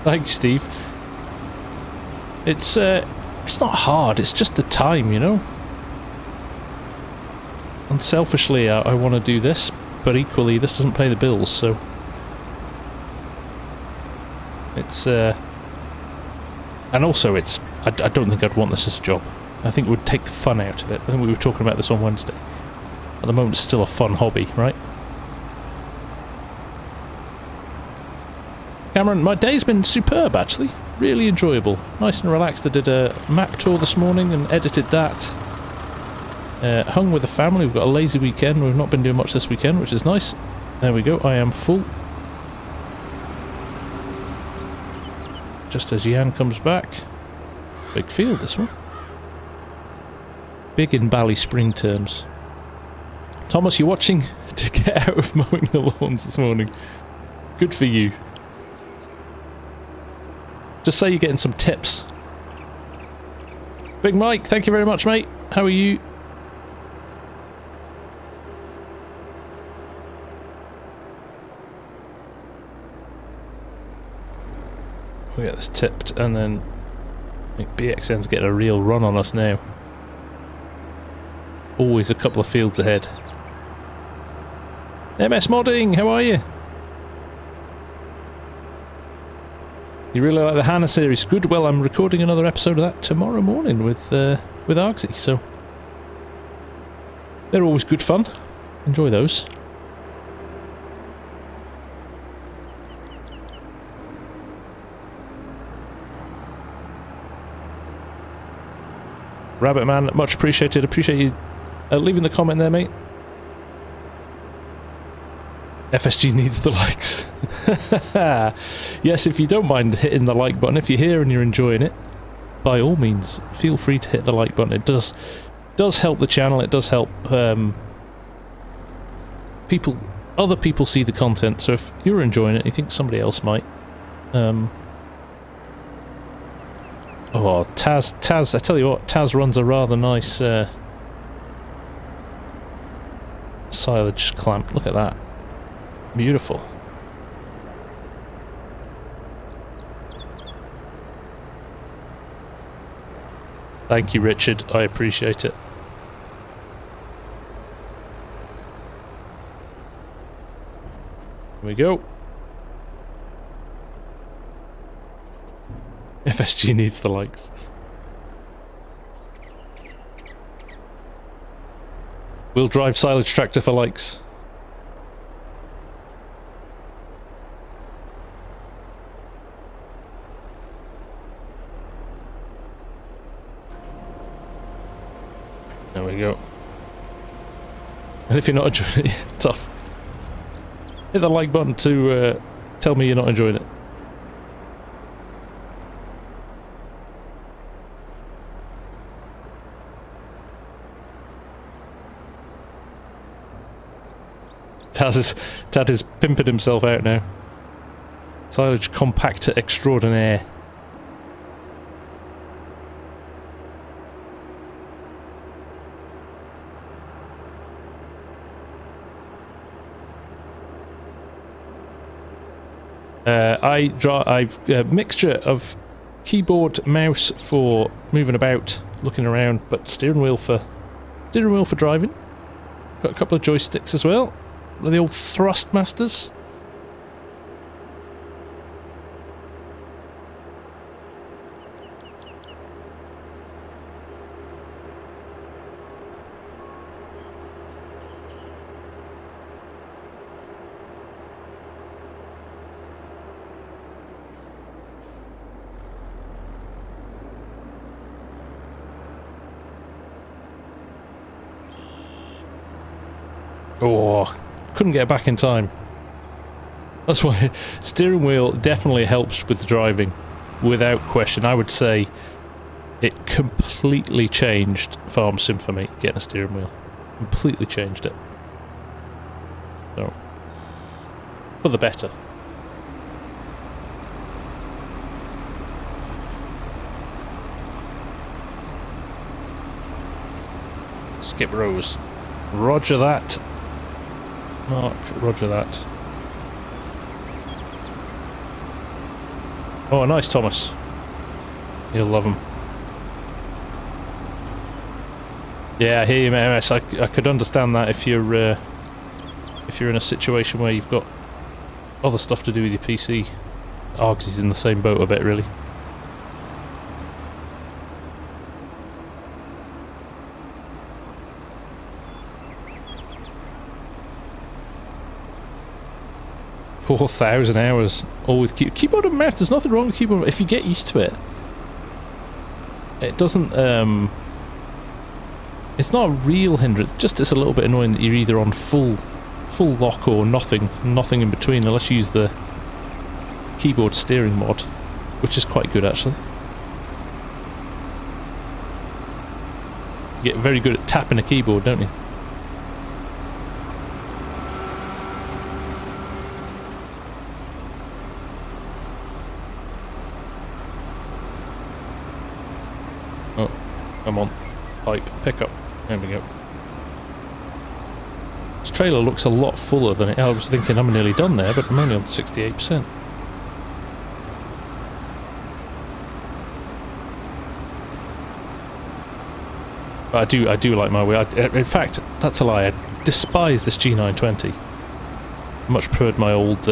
Thanks, Steve. It's not hard, it's just the time, you know? And selfishly, I want to do this, but equally, this doesn't pay the bills, so... It's, and also it's... I don't think I'd want this as a job. I think it would take the fun out of it. I think we were talking about this on Wednesday. At the moment, it's still a fun hobby, right? Cameron, my day's been superb, actually. Really enjoyable. Nice and relaxed. I did a map tour this morning and edited that. Hung with the family. We've got a lazy weekend. We've not been doing much this weekend, which is nice. There we go. I am full. Just as Jan comes back. Big field, this one. Big in Ballyspring terms. Thomas, you're watching to get out of mowing the lawns this morning. Good for you. Just say you're getting some tips. Big Mike, thank you very much, mate. How are you? We get this tipped, and then I think BXN's getting a real run on us now. Always a couple of fields ahead. MS Modding, how are you? You really like the Hannah series? Good. Well, I'm recording another episode of that tomorrow morning with Argsy, so they're always good fun. Enjoy those. Rabbit Man, much appreciated. Appreciate you leaving the comment there, mate. FSG needs the likes. Yes, if you don't mind hitting the like button, if you're here and you're enjoying it, by all means, feel free to hit the like button. It does help the channel. It does help other people see the content. So if you're enjoying it, you think somebody else might, Oh, Taz, I tell you what, Taz runs a rather nice silage clamp. Look at that. Beautiful. Thank you, Richard. I appreciate it. Here we go. FSG needs the likes. We'll drive silage tractor for likes. There we go. And if you're not enjoying it, tough. Hit the like button to tell me you're not enjoying it. Tad is pimping himself out now. Silage compactor extraordinaire. I've a mixture of keyboard, mouse for moving about, looking around, but steering wheel for driving. Got a couple of joysticks as well. The old Thrustmasters. Oh, couldn't get back in time. That's why steering wheel definitely helps with the driving, without question. I would say it completely changed FarmSim for me, getting a steering wheel. Completely changed it. So, for the better. Skip rows. Roger that. Mark, roger that. Oh, nice, Thomas. You'll love him. Yeah, I hear you, MS. I could understand that if you're in a situation where you've got other stuff to do with your PC. Args is in the same boat a bit, really. $4,000 hours, all with keyboard and mouse. There's nothing wrong with keyboard if you get used to it. It doesn't. It's not a real hindrance. Just it's a little bit annoying that you're either on full lock or nothing in between, unless you use the keyboard steering mod, which is quite good actually. You get very good at tapping a keyboard, don't you? Oh, come on. Pipe, pick up. There we go. This trailer looks a lot fuller than it. I was thinking I'm nearly done there, but I'm only on 68%. But I do like my wheel. In fact, that's a lie. I despise this G920. I much preferred my old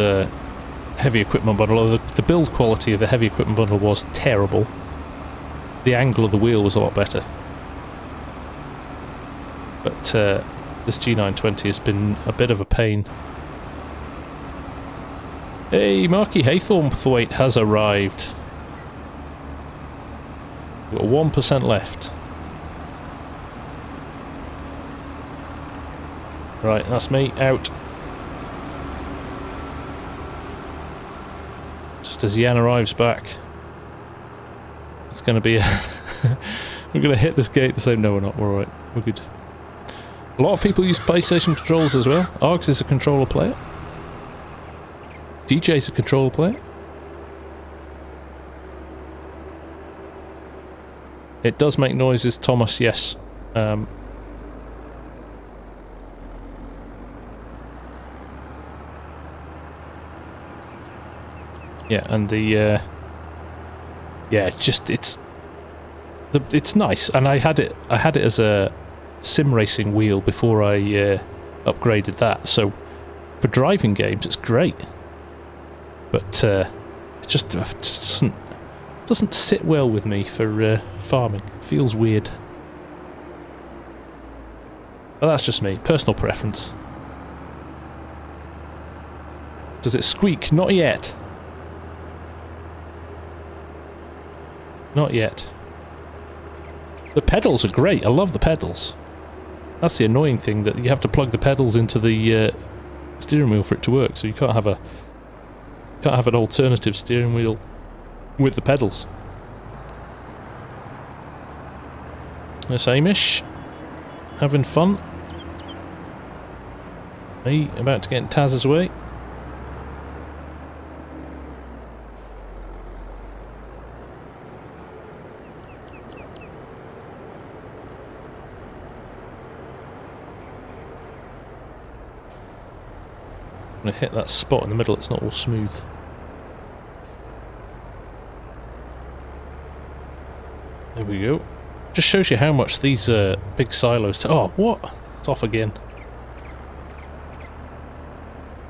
heavy equipment bundle. Although the build quality of the heavy equipment bundle was terrible. The angle of the wheel was a lot better. But this G920 has been a bit of a pain. Hey, Marky Haythornthwaite has arrived. We've got 1% left. Right, that's me, out. Just as Jan arrives back. It's going to be a... We're going to hit this gate the same... No, we're not. We're alright. We're good. A lot of people use PlayStation controls as well. Args is a controller player. DJ's a controller player. It does make noises, Thomas, yes. Yeah, and the yeah, it's nice, and I had it as a sim racing wheel before I upgraded that. So for driving games, it's great, but it just doesn't sit well with me for farming. Feels weird. But that's just me, personal preference. Does it squeak? Not yet. Not yet. The pedals are great. I love the pedals. That's the annoying thing, that you have to plug the pedals into the steering wheel for it to work. So you can't have an alternative steering wheel with the pedals. There's Hamish, having fun. Me about to get in Taz's way. I'm going to hit that spot in the middle, it's not all smooth. There we go. Just shows you how much these big silos... Oh, what? It's off again.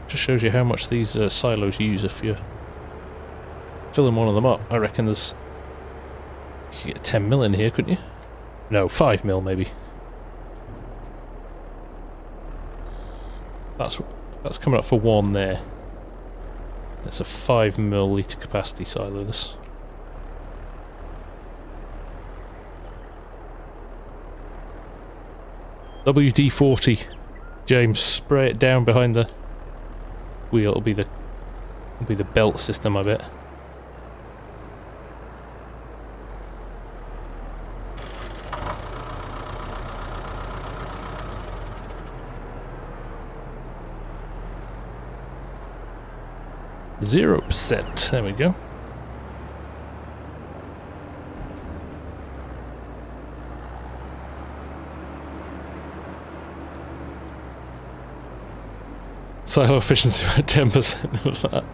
Just shows you how much these silos use if you're filling one of them up. I reckon there's... You could get 10 mil in here, couldn't you? No, 5 mil maybe. That's coming up for one there. It's a 5 milliliter capacity silo, this. WD-40. James, spray it down behind the wheel. It'll be the belt system, I bet. %. There we go. Silo efficiency about 10% of that.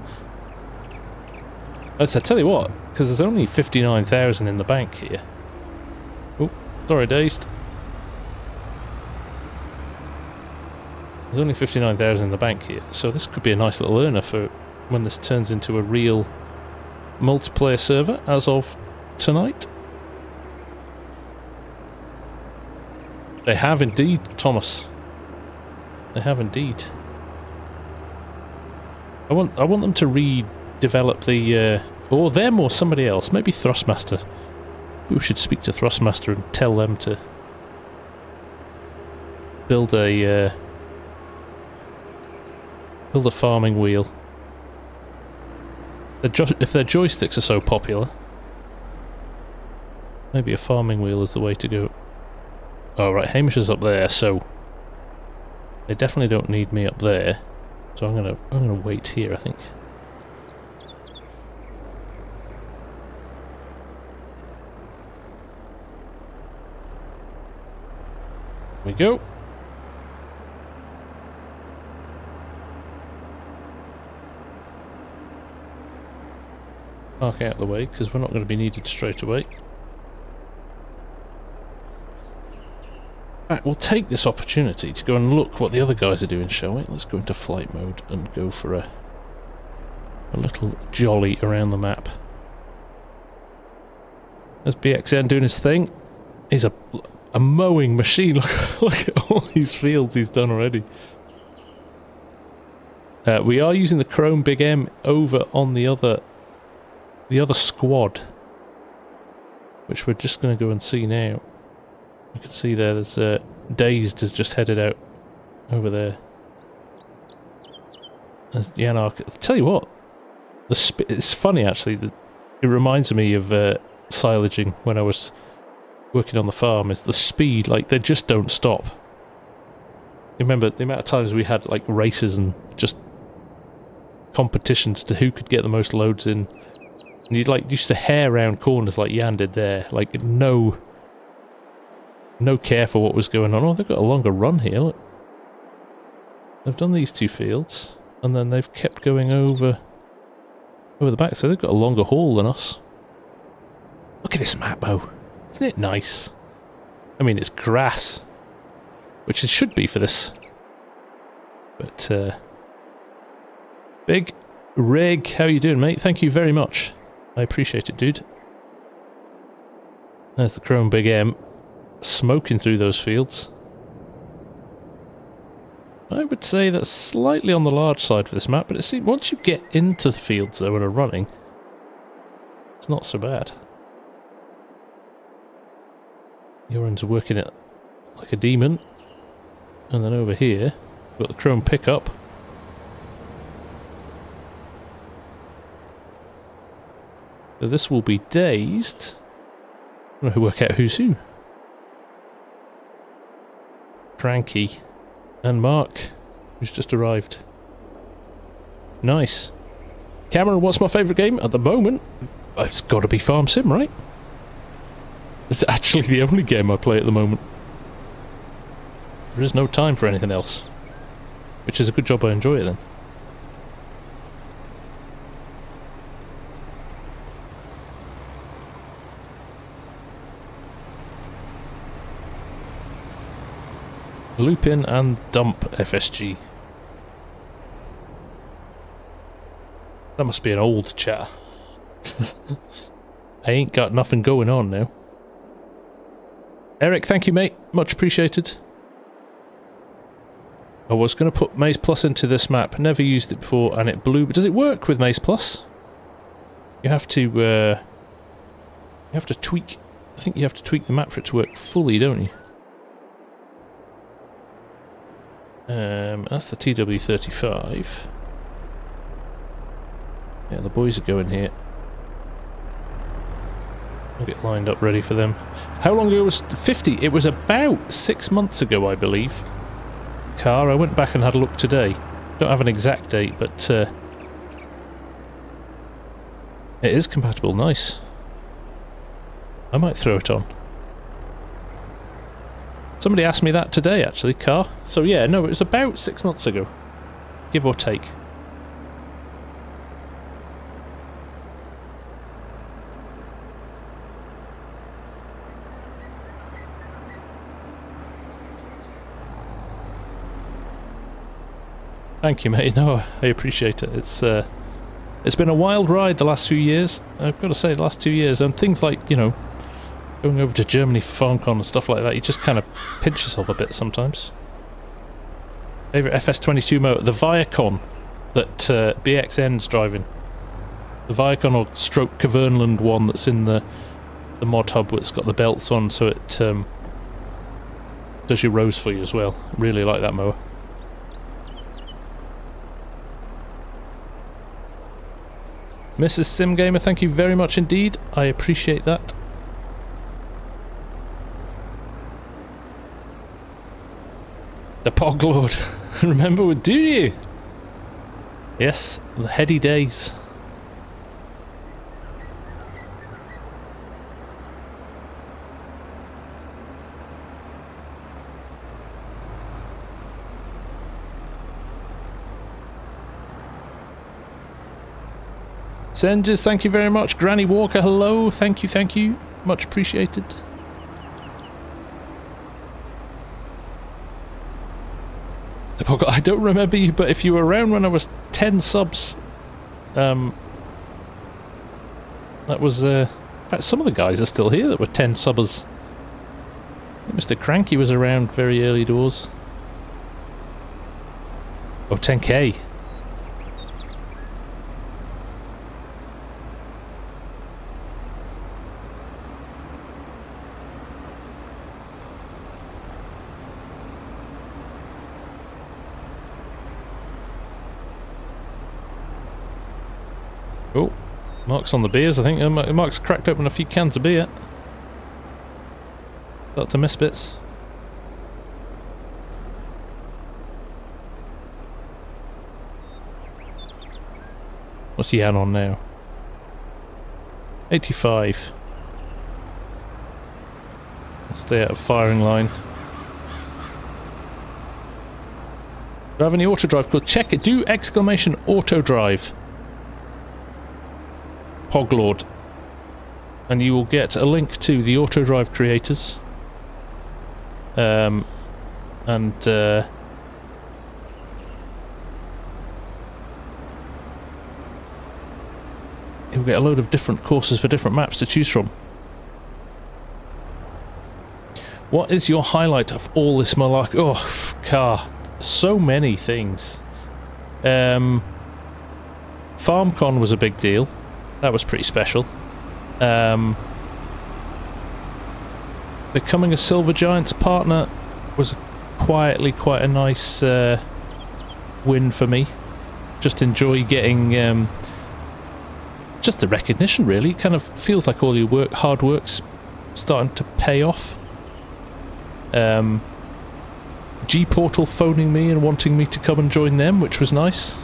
I tell you what, because there's only 59,000 in the bank here. Oh, sorry, Dazed. There's only 59,000 in the bank here, so this could be a nice little earner for when this turns into a real multiplayer server as of tonight. They have indeed, Thomas. They have indeed. I want them to redevelop the or them or somebody else, maybe Thrustmaster. We should speak to Thrustmaster and tell them to build a farming wheel. If their joysticks are so popular, maybe a farming wheel is the way to go. Oh right, Hamish is up there, so they definitely don't need me up there. So I'm gonna wait here, I think. Here we go. Park out of the way, because we're not going to be needed straight away. Right, we'll take this opportunity to go and look what the other guys are doing, shall we? Let's go into flight mode and go for a little jolly around the map. There's BXN doing his thing. He's a mowing machine. Look at all these fields he's done already. We are using the Chrome Big M over on the other squad, which we're just going to go and see now. You can see there's Dazed has just headed out over there. Yeah, no, I'll tell you what, it's funny actually that it reminds me of silaging when I was working on the farm. Is the speed, like they just don't stop. You remember the amount of times we had like races and just competitions to who could get the most loads in, and you'd like used to hair round corners like Jan did there, like no no care for what was going on. Oh, they've got a longer run here, look. They've done these 2 fields, and then they've kept going over the back, so they've got a longer haul than us. Look at this map, though. Isn't it nice? I mean, it's grass, which it should be for this. But, Big Rig, how you doing, mate? Thank you very much. I appreciate it, dude. There's the Chrome Big M, smoking through those fields. I would say that's slightly on the large side for this map, but it seems once you get into the fields, though, and are running, it's not so bad. Yoren's working it like a demon. And then over here, we've got the Chrome pickup. So this will be dazed. I'm going to work out who's who. Cranky. And Mark, who's just arrived. Nice. Cameron, what's my favourite game? At the moment, it's got to be FarmSim, right? It's actually the only game I play at the moment. There is no time for anything else. Which is a good job I enjoy it then. Loop in and dump FSG. That must be an old chat. I ain't got nothing going on now. Eric, thank you, mate. Much appreciated. I was going to put Maze Plus into this map. Never used it before, and it blew. Does it work with Maze Plus? You have to tweak. I think you have to tweak the map for it to work fully, don't you? That's the TW35. Yeah, the boys are going here. I'll get lined up ready for them. How long ago was 50? It was about 6 months ago, I believe. Car, I went back and had a look today. Don't have an exact date, but it is compatible. Nice. I might throw it on. Somebody asked me that today, actually, car. So yeah, no, it was about 6 months ago. Give or take. Thank you, mate. No, I appreciate it. It's been a wild ride the last few years. I've got to say, the last 2 years, and things like, you know, going over to Germany for FarmCon and stuff like that, you just kind of pinch yourself a bit sometimes. Favourite FS22 mower? The Viacon that BXN's driving. The Viacon or stroke Cavernland one that's in the mod hub, it's got the belts on, so it does your rows for you as well. Really like that mower. Mrs. Simgamer, thank you very much indeed. I appreciate that. The Poglord. Remember, do you? Yes, the heady days. Senges, thank you very much. Granny Walker, hello. Thank you, thank you. Much appreciated. I don't remember you, but if you were around when I was 10 subs, that was, in fact, some of the guys are still here that were 10 subbers. Mr. Cranky was around very early doors. Oh, 10k. Oh, Mark's on the beers, I think. Mark's cracked open a few cans of beer. Dr. Misbits. What's Jan on now? 85. Stay out of firing line. Do I have any auto drive? Go check it. Do exclamation auto drive. Hoglord. And you will get a link to the auto drive creators. You'll get a load of different courses for different maps to choose from. What is your highlight of all this malarkey? Oh, car. So many things. FarmCon was a big deal. That was pretty special. Becoming a Silver Giants partner was quietly quite a nice win for me. Just enjoy getting just the recognition, really. It kind of feels like all your hard work's starting to pay off. GPortal phoning me and wanting me to come and join them, which was nice.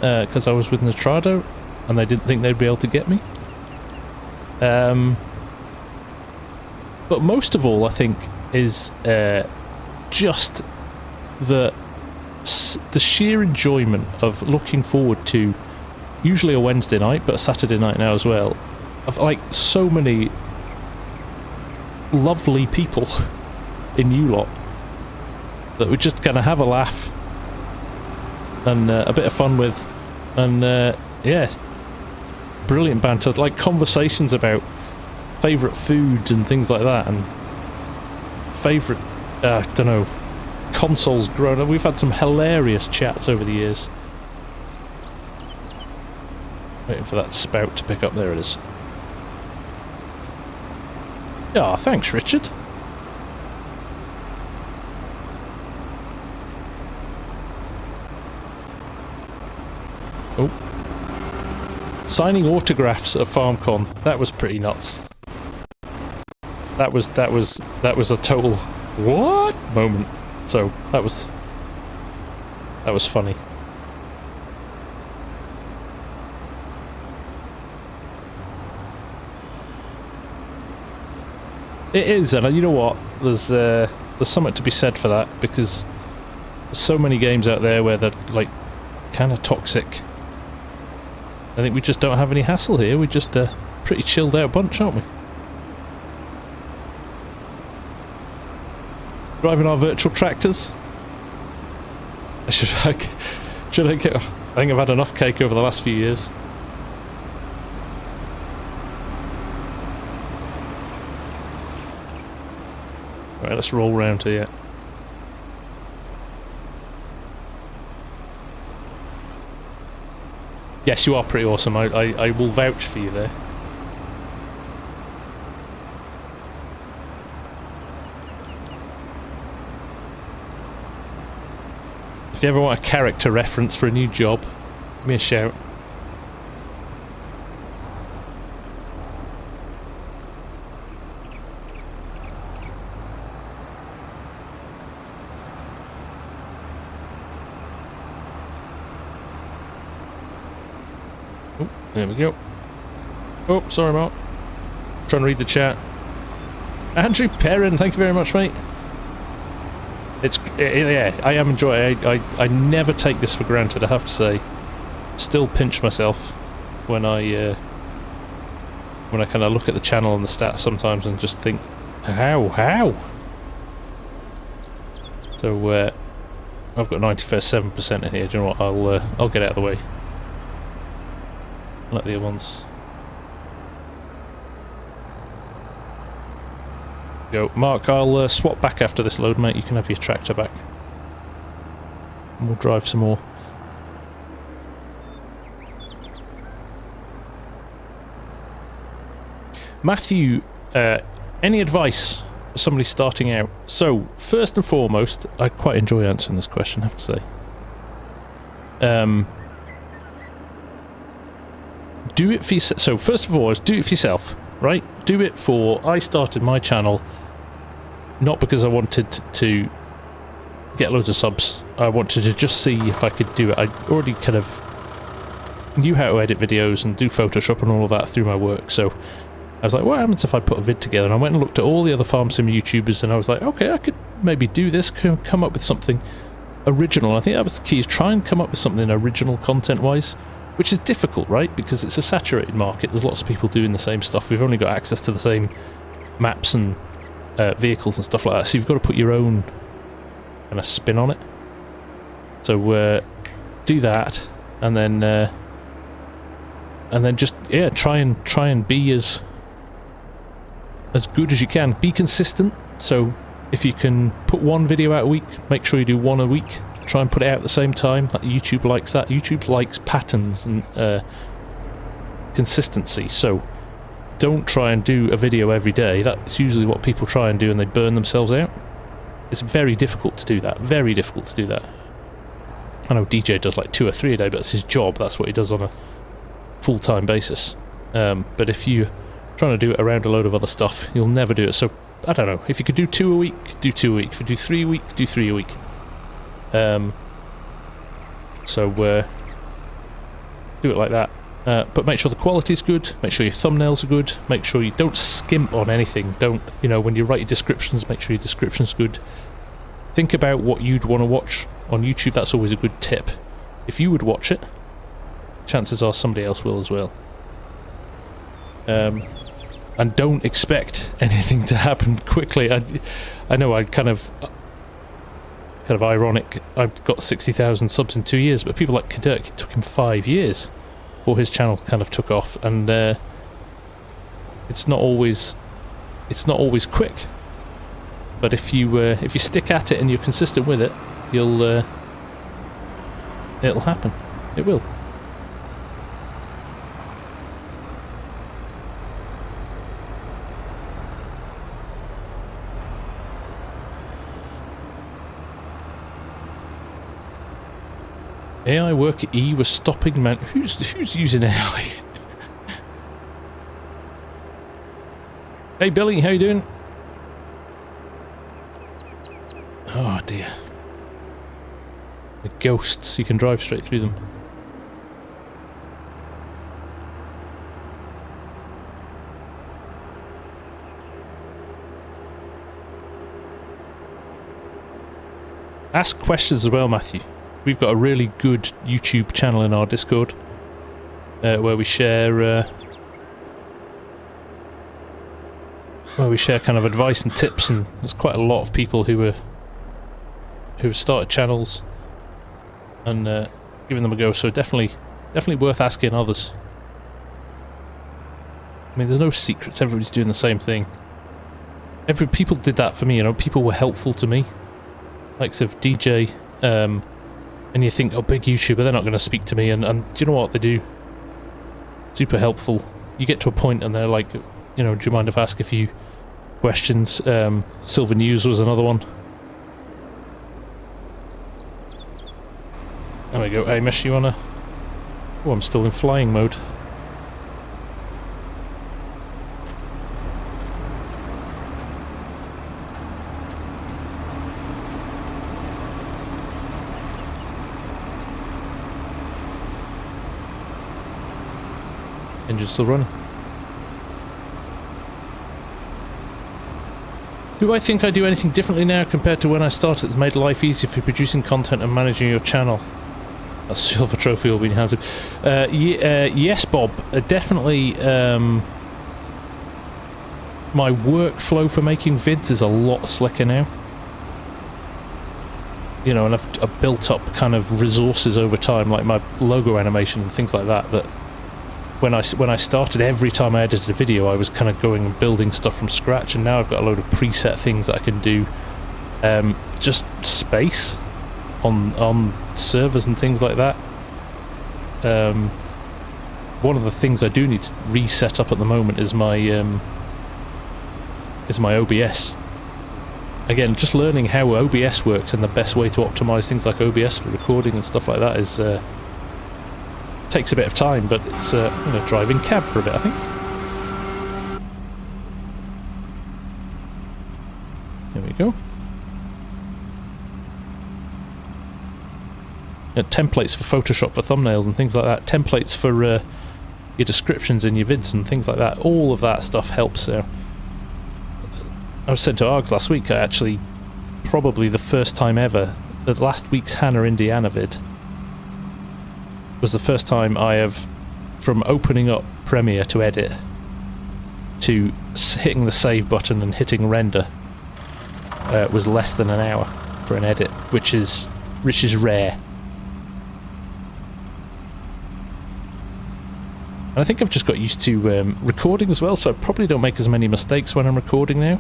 Because I was with Nitrado and they didn't think they'd be able to get me. But most of all, I think, is just the sheer enjoyment of looking forward to usually a Wednesday night, but a Saturday night now as well, of like so many lovely people in you lot that we just kind of have a laugh and a bit of fun with, and yeah, brilliant banter, like conversations about favourite foods and things like that, and favourite, I don't know, consoles growing up. We've had some hilarious chats over the years. Waiting for that spout to pick up. There it is. Ah, thanks, Richard. Oh. Signing autographs at FarmCon. That was pretty nuts. That was a total what moment. So that was funny. It is, and you know what? There's something to be said for that, because there's so many games out there where they're like kind of toxic. I think we just don't have any hassle here. We're just a pretty chilled out bunch, aren't we? Driving our virtual tractors. Should I get? I think I've had enough cake over the last few years. Right, let's roll round here. Yes, you are pretty awesome. I will vouch for you there. If you ever want a character reference for a new job, give me a shout. Oh, there we go. Oh, sorry, Mark. Trying to read the chat. Andrew Perrin, thank you very much, mate. Yeah, I am enjoying it. I never take this for granted, I have to say. Still pinch myself when I kind of look at the channel and the stats sometimes and just think, how? So I've got 97% in here. Do you know what? I'll get out of the way. Let the other ones go. Mark, I'll swap back after this load, mate. You can have your tractor back. And we'll drive some more. Matthew, any advice for somebody starting out? So, first and foremost, I quite enjoy answering this question, I have to say. Do it for yourself. So, first of all, do it for yourself, right? Do it for... I started my channel not because I wanted to get loads of subs. I wanted to just see if I could do it. I already kind of knew how to edit videos and do Photoshop and all of that through my work, so I was like, what happens if I put a vid together? And I went and looked at all the other FarmSim YouTubers, and I was like, okay, I could maybe do this, come up with something original. I think that was the key, is try and come up with something original content-wise, which is difficult, right? Because it's a saturated market. There's lots of people doing the same stuff. We've only got access to the same maps and vehicles and stuff like that, so you've got to put your own kind of spin on it. So do that, and then just, yeah, try and be as good as you can. Be consistent. So if you can put one video out a week, make sure you do one a week. Try and put it out at the same time. Like, YouTube likes that. YouTube likes patterns and consistency. So don't try and do a video every day. That's usually what people try and do, and they burn themselves out. It's very difficult to do that. Very difficult to do that. I know DJ does like 2 or 3 a day, but that's his job. That's what he does on a full-time basis. But if you're trying to do it around a load of other stuff, you'll never do it. So, I don't know. If you could do 2 a week, do 2 a week. If you do 3 a week, do 3 a week. Do it like that. But make sure the quality's good, make sure your thumbnails are good, make sure you don't skimp on anything. Don't, you know, when you write your descriptions, make sure your description's good. Think about what you'd want to watch on YouTube. That's always a good tip. If you would watch it, chances are somebody else will as well. And don't expect anything to happen quickly. I know I kind of ironic, I've got 60,000 subs in 2 years, but people like Kadirk, it took him 5 years before his channel kind of took off, and it's not always quick. But if you stick at it and you're consistent with it, it'll happen. It will. AI worker E was stopping man. Who's using AI? Hey Billy, how you doing? Oh dear. The ghosts, you can drive straight through them. Ask questions as well, Matthew. We've got a really good YouTube channel in our Discord where we share kind of advice and tips, and there's quite a lot of people who have started channels and giving them a go. So definitely worth asking others. I mean, there's no secrets. Everybody's doing the same thing. People did that for me. You know, people were helpful to me. Likes of DJ. And you think, oh, big YouTuber, they're not going to speak to me, and do you know what they do? Super helpful. You get to a point and they're like, you know, do you mind if I ask a few questions? Silver News was another one. There we go. Amish, you wanna... Oh, I'm still in flying mode. Engine's still running. Do I think I do anything differently now compared to when I started that made life easier for producing content and managing your channel? A silver trophy will be hands up. Yes, Bob. Definitely. My workflow for making vids is a lot slicker now. You know, and I've built up kind of resources over time, like my logo animation and things like that. But when I started, every time I edited a video, I was kind of going and building stuff from scratch, and now I've got a load of preset things that I can do. Just space on servers and things like that. One of the things I do need to reset up at the moment is my OBS. Again, just learning how OBS works and the best way to optimize things like OBS for recording and stuff like that is takes a bit of time, but it's I'm going to drive in cab for a bit, I think. There we go. Templates for Photoshop for thumbnails and things like that. Templates for your descriptions in your vids and things like that. All of that stuff helps. I was sent to ARGS last week. I actually, probably the first time ever, the last week's Hannah Indiana vid was the first time I have, from opening up Premiere to edit to hitting the save button and hitting render, was less than an hour for an edit, which is rare. And I think I've just got used to recording as well, so I probably don't make as many mistakes when I'm recording now.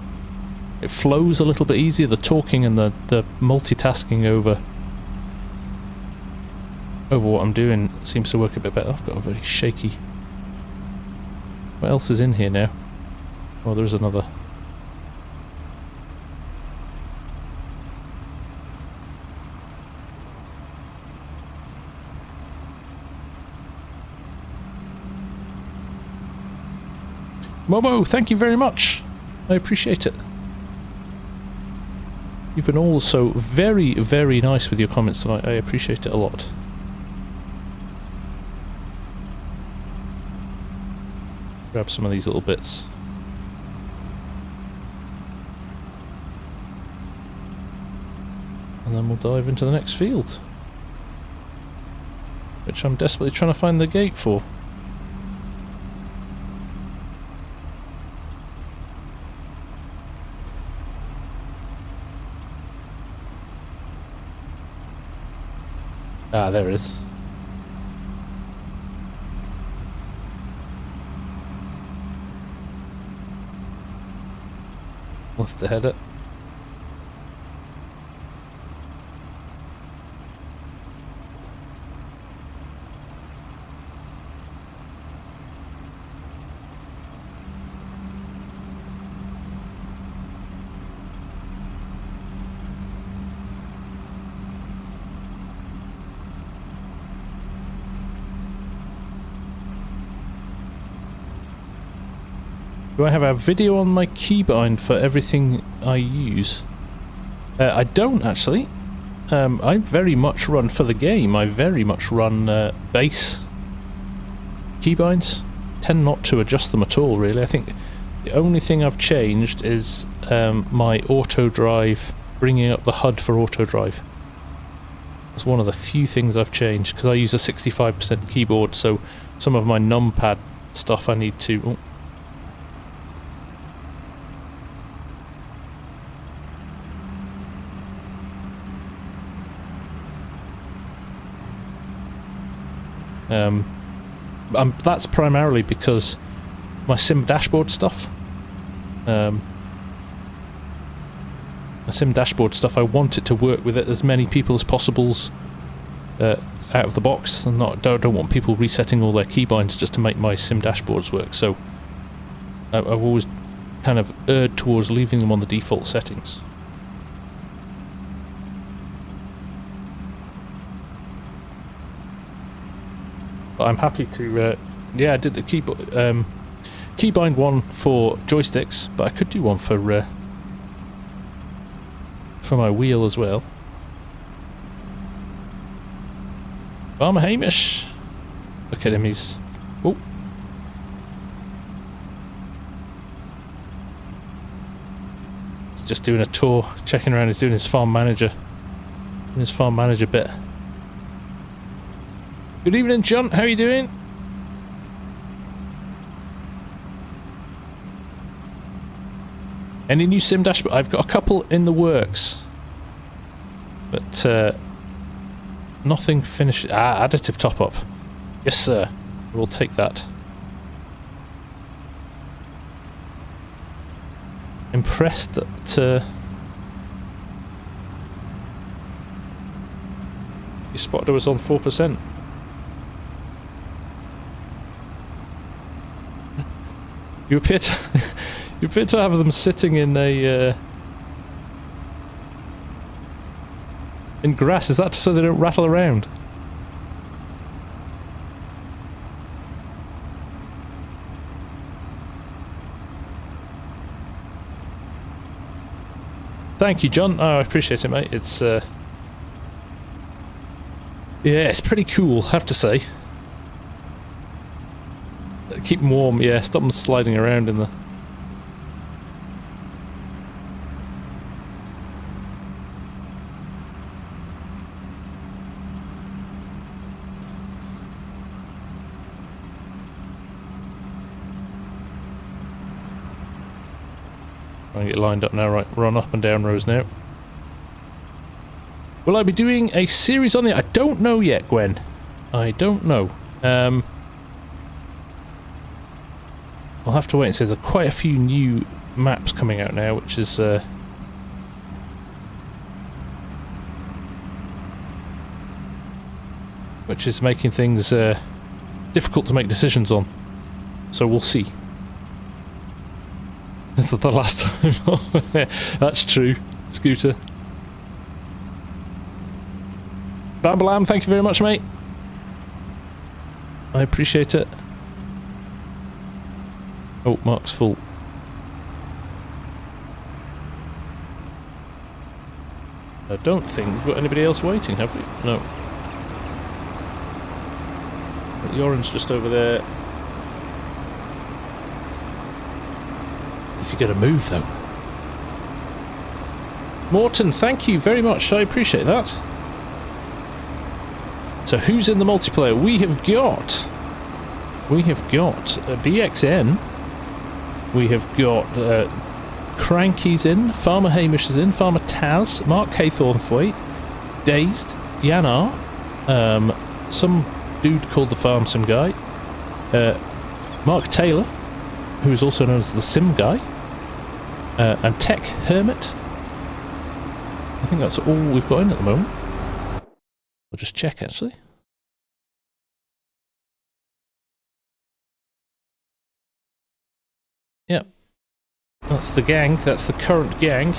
It flows a little bit easier, the talking and the multitasking over what I'm doing seems to work a bit better. I've got a very shaky... What else is in here now? Oh, there's another... Momo, thank you very much. I appreciate it. You've been all so very, very nice with your comments tonight. I appreciate it a lot. Grab some of these little bits. And then we'll dive into the next field, which I'm desperately trying to find the gate for. Ah, there it is. Lift the header. Do I have a video on my keybind for everything I use? I don't actually. I very much run for the game. I very much run base keybinds. Tend not to adjust them at all, really. I think the only thing I've changed is my auto drive, bringing up the HUD for auto drive. It's one of the few things I've changed because I use a 65% keyboard, so some of my numpad stuff I need to... Oh. That's primarily because my sim dashboard stuff, I want it to work with as many people as possible out of the box, and don't want people resetting all their keybinds just to make my sim dashboards work. So I've always kind of erred towards leaving them on the default settings. I'm happy to, yeah, I did the keybind one for joysticks, but I could do one for my wheel as well. Farmer Hamish, look at him, he's, oh, he's just doing a tour, checking around. He's doing his farm manager bit. Good evening, John. How are you doing? Any new sim dashboard? I've got a couple in the works, but nothing finished. Ah, additive top up. Yes, sir. We'll take that. Impressed that you spotted I was on 4%. You appear to have them sitting in a in grass. Is that so they don't rattle around? Thank you, John. Oh, I appreciate it, mate. It's yeah, it's pretty cool, I have to say. Keep them warm, yeah, stop them sliding around in the... Try and get lined up now, right, run up and down rows now. Will I be doing a series on the... I don't know yet, Gwen. I don't know. I'll have to wait and see. There's quite a few new maps coming out now, which is... which is making things difficult to make decisions on. So we'll see. This is the last time. That's true, Scooter. Bambalam, thank you very much, mate. I appreciate it. Oh, Mark's full. I don't think we've got anybody else waiting, have we? No. The orange just over there. Is he going to move, though? Morton, thank you very much. I appreciate that. So who's in the multiplayer? We have got BXN. We have got Cranky's in, Farmer Hamish is in, Farmer Taz, Mark Haythornthwaite, Dazed, Yanar, some dude called the FarmSim guy, Mark Taylor, who is also known as the Sim guy, and Tech Hermit. I think that's all we've got in at the moment. I'll just check actually. Yep. That's the gang, that's the current gang.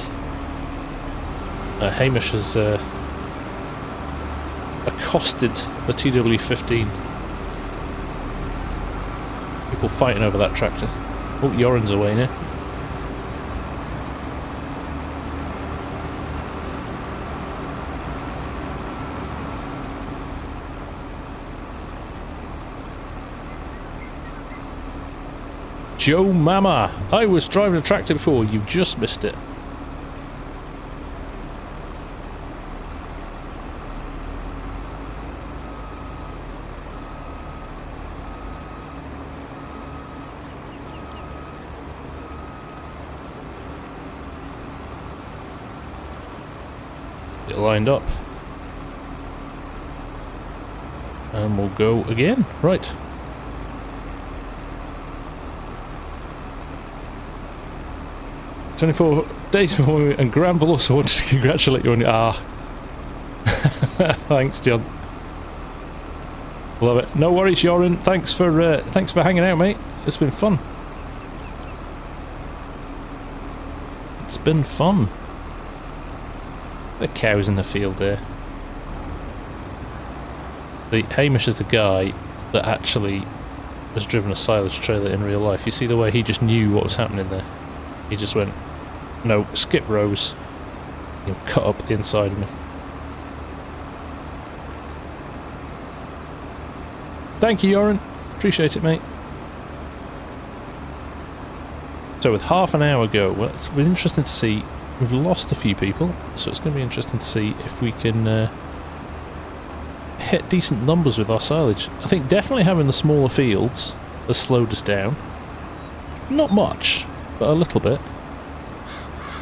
Hamish has accosted the TW15. People fighting over that tractor. Oh, Yoren's away now. Joe Mama, I was driving a tractor before, you just missed it. Let's get lined up. And we'll go again, right. "24 days before we..." and Gramble also wanted to congratulate you on your... Thanks, John. Love it. No worries, Joran. Thanks for hanging out, mate. It's been fun. It's been fun. The cows in the field there. The Hamish is the guy that actually has driven a silage trailer in real life. You see the way he just knew what was happening there. He just went, no, skip rows. You'll cut up the inside of me. Thank you, Joran. Appreciate it, mate. So with half an hour ago, well, it's been interesting to see. We've lost a few people, so it's going to be interesting to see if we can hit decent numbers with our silage. I think definitely having the smaller fields has slowed us down. Not much, but a little bit.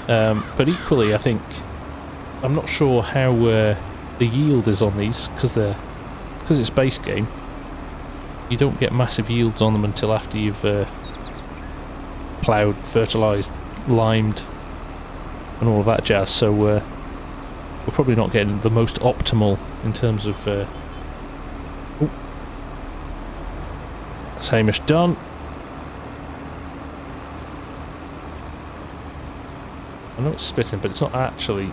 But equally, I think I'm not sure how the yield is on these because it's base game. You don't get massive yields on them until after you've ploughed, fertilised, limed, and all of that jazz. So we're probably not getting the most optimal in terms of. That's Hamish done. I know it's spitting, but it's not actually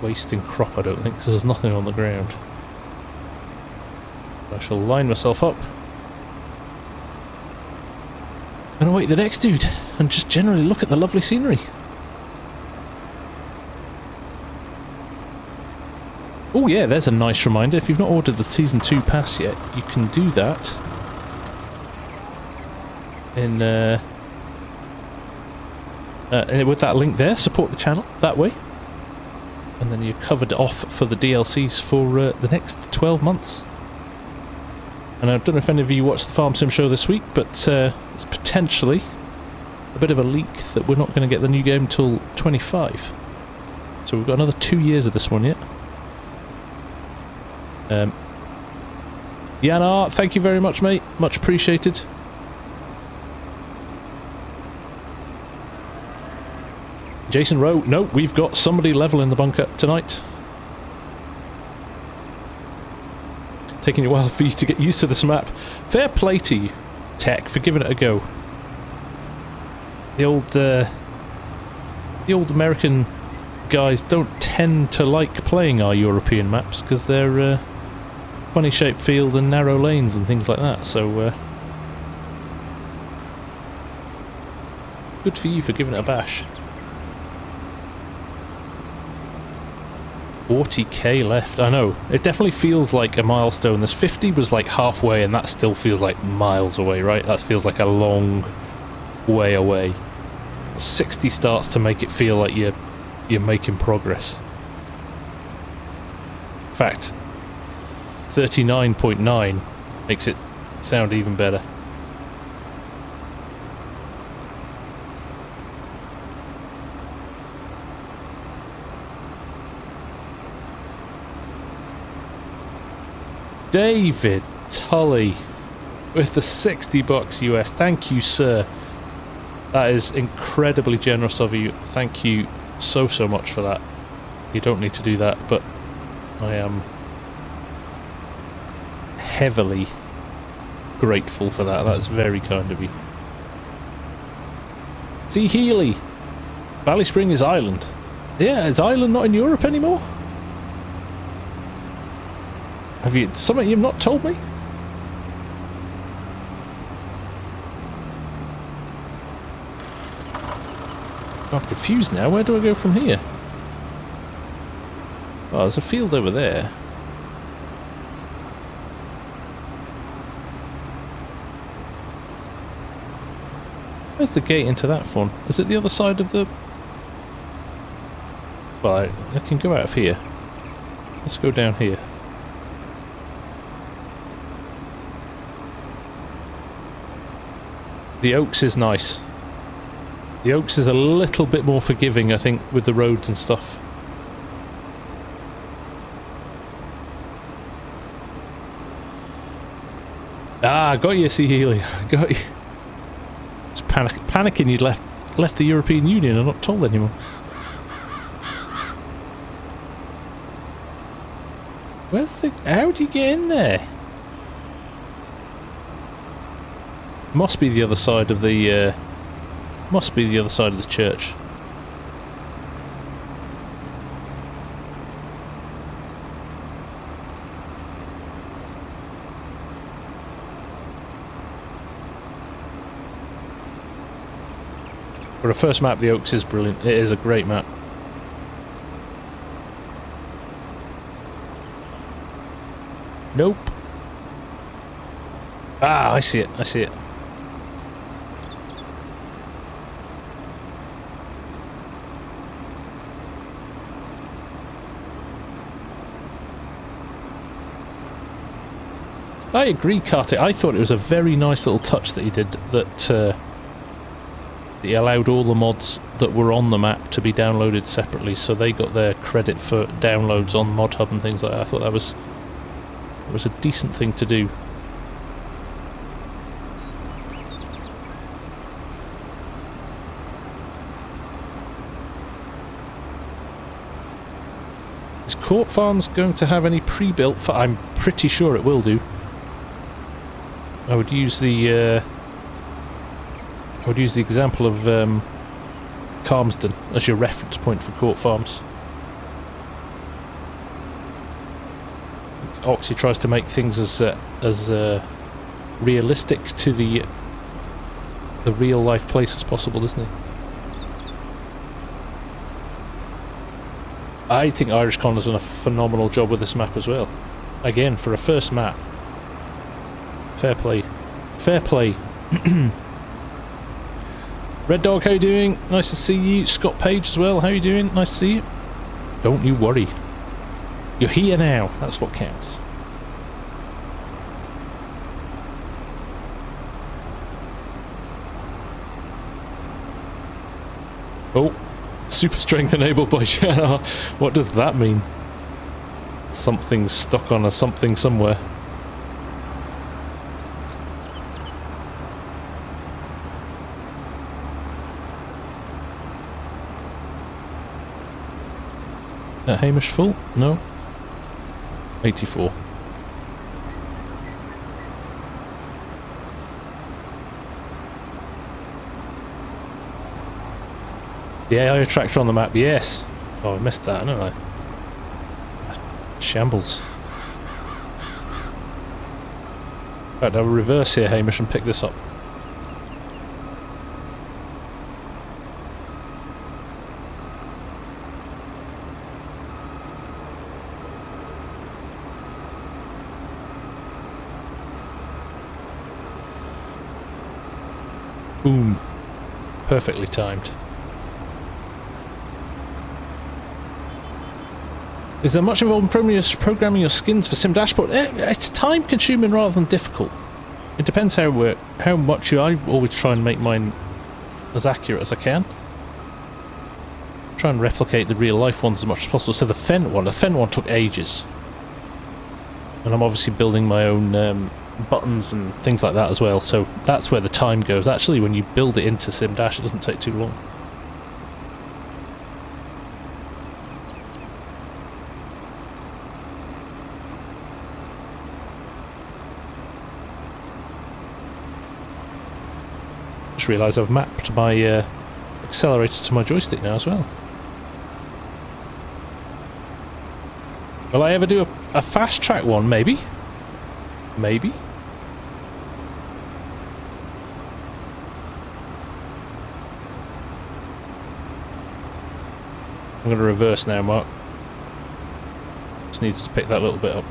wasting crop, I don't think, because there's nothing on the ground. I shall line myself up and await the next dude, and just generally look at the lovely scenery. Oh yeah, there's a nice reminder. If you've not ordered the Season 2 pass yet, you can do that. With that link there, support the channel that way. And then you're covered off for the DLCs for the next 12 months. And I don't know if any of you watched the FarmSim show this week, but it's potentially a bit of a leak that we're not going to get the new game till 25. So we've got another 2 years of this one yet. Yanar, thank you very much, mate. Much appreciated. Jason Rowe, no, we've got somebody level in the bunker tonight. Taking a while for you to get used to this map. Fair play to you, Tech, for giving it a go. The old American guys don't tend to like playing our European maps because they're funny shaped field and narrow lanes and things like that, so good for you for giving it a bash. 40k left, I know, it definitely feels like a milestone. This 50 was like halfway and that still feels like miles away, right? That feels like a long way away. 60 starts to make it feel like you're making progress. In fact, 39.9 makes it sound even better. David Tully with the $60 US. Thank you, sir. That is incredibly generous of you. Thank you so much for that. You don't need to do that, but I am heavily grateful for that. That's very kind of you. See, Healy, Ballyspring is Ireland. Yeah, is Ireland not in Europe anymore? Have you something you've not told me? I'm confused now. Where do I go from here? Oh, there's a field over there. Where's the gate into that one? Is it the other side of the... Well, I can go out of here. Let's go down here. The Oaks is nice. The Oaks is a little bit more forgiving, I think, with the roads and stuff. Ah, got you, C. Healy. Got you. Just panicking you'd left the European Union and not told anyone. Where's the... How do you get in there? Must be the other side of the... must be the other side of the church. For a first map, the Oaks is brilliant. It is a great map. Nope. Ah, I see it. I see it. I agree, Carter. I thought it was a very nice little touch that he did, that he allowed all the mods that were on the map to be downloaded separately, so they got their credit for downloads on Mod Hub and things like that. I thought that was a decent thing to do. Is Court Farms going to have any pre-built? I'm pretty sure it will do. I would use the example of Carmsden as your reference point for Court Farms. Oxy tries to make things as realistic to the real life place as possible, doesn't he? I think Irish Con has done a phenomenal job with this map as well. Again, for a first map. Fair play. Fair play. Red Dog, how you doing? Nice to see you. Scott Page as well, how you doing? Nice to see you. Don't you worry. You're here now. That's what counts. Oh, super strength enabled by Shanna. What does that mean? Something stuck on a something somewhere. Hamish full? No. 84. The AI tractor on the map, yes. Oh, I missed that, didn't I? Shambles. Right, I'll reverse here, Hamish, and pick this up. Boom. Perfectly timed. Is there much involved in programming your skins for Sim Dashboard? It's time consuming rather than difficult. It depends how much I always try and make mine as accurate as I can. Try and replicate the real life ones as much as possible. So the Fent one took ages. And I'm obviously building my own buttons and things like that as well, so that's where the time goes. Actually, when you build it into Sim Dash, it doesn't take too long. Just realised I've mapped my accelerator to my joystick now as well. Will I ever do a fast track one? Maybe. Maybe. I'm going to reverse now, Mark. Just needed to pick that little bit up.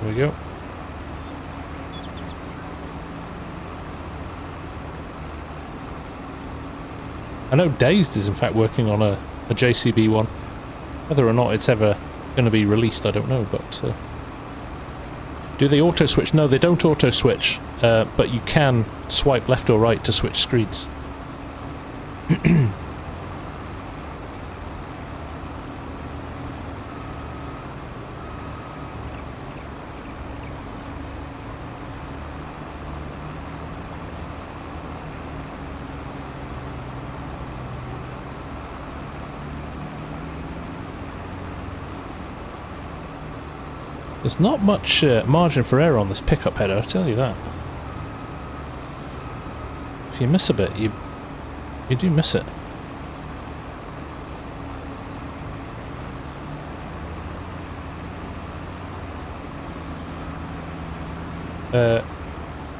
There we go. I know Dazed is in fact working on a JCB one. Whether or not it's ever going to be released, I don't know, but... do they auto-switch? No, they don't auto-switch, but you can swipe left or right to switch screens. There's not much margin for error on this pickup header, I'll tell you that. If you miss a bit, you do miss it.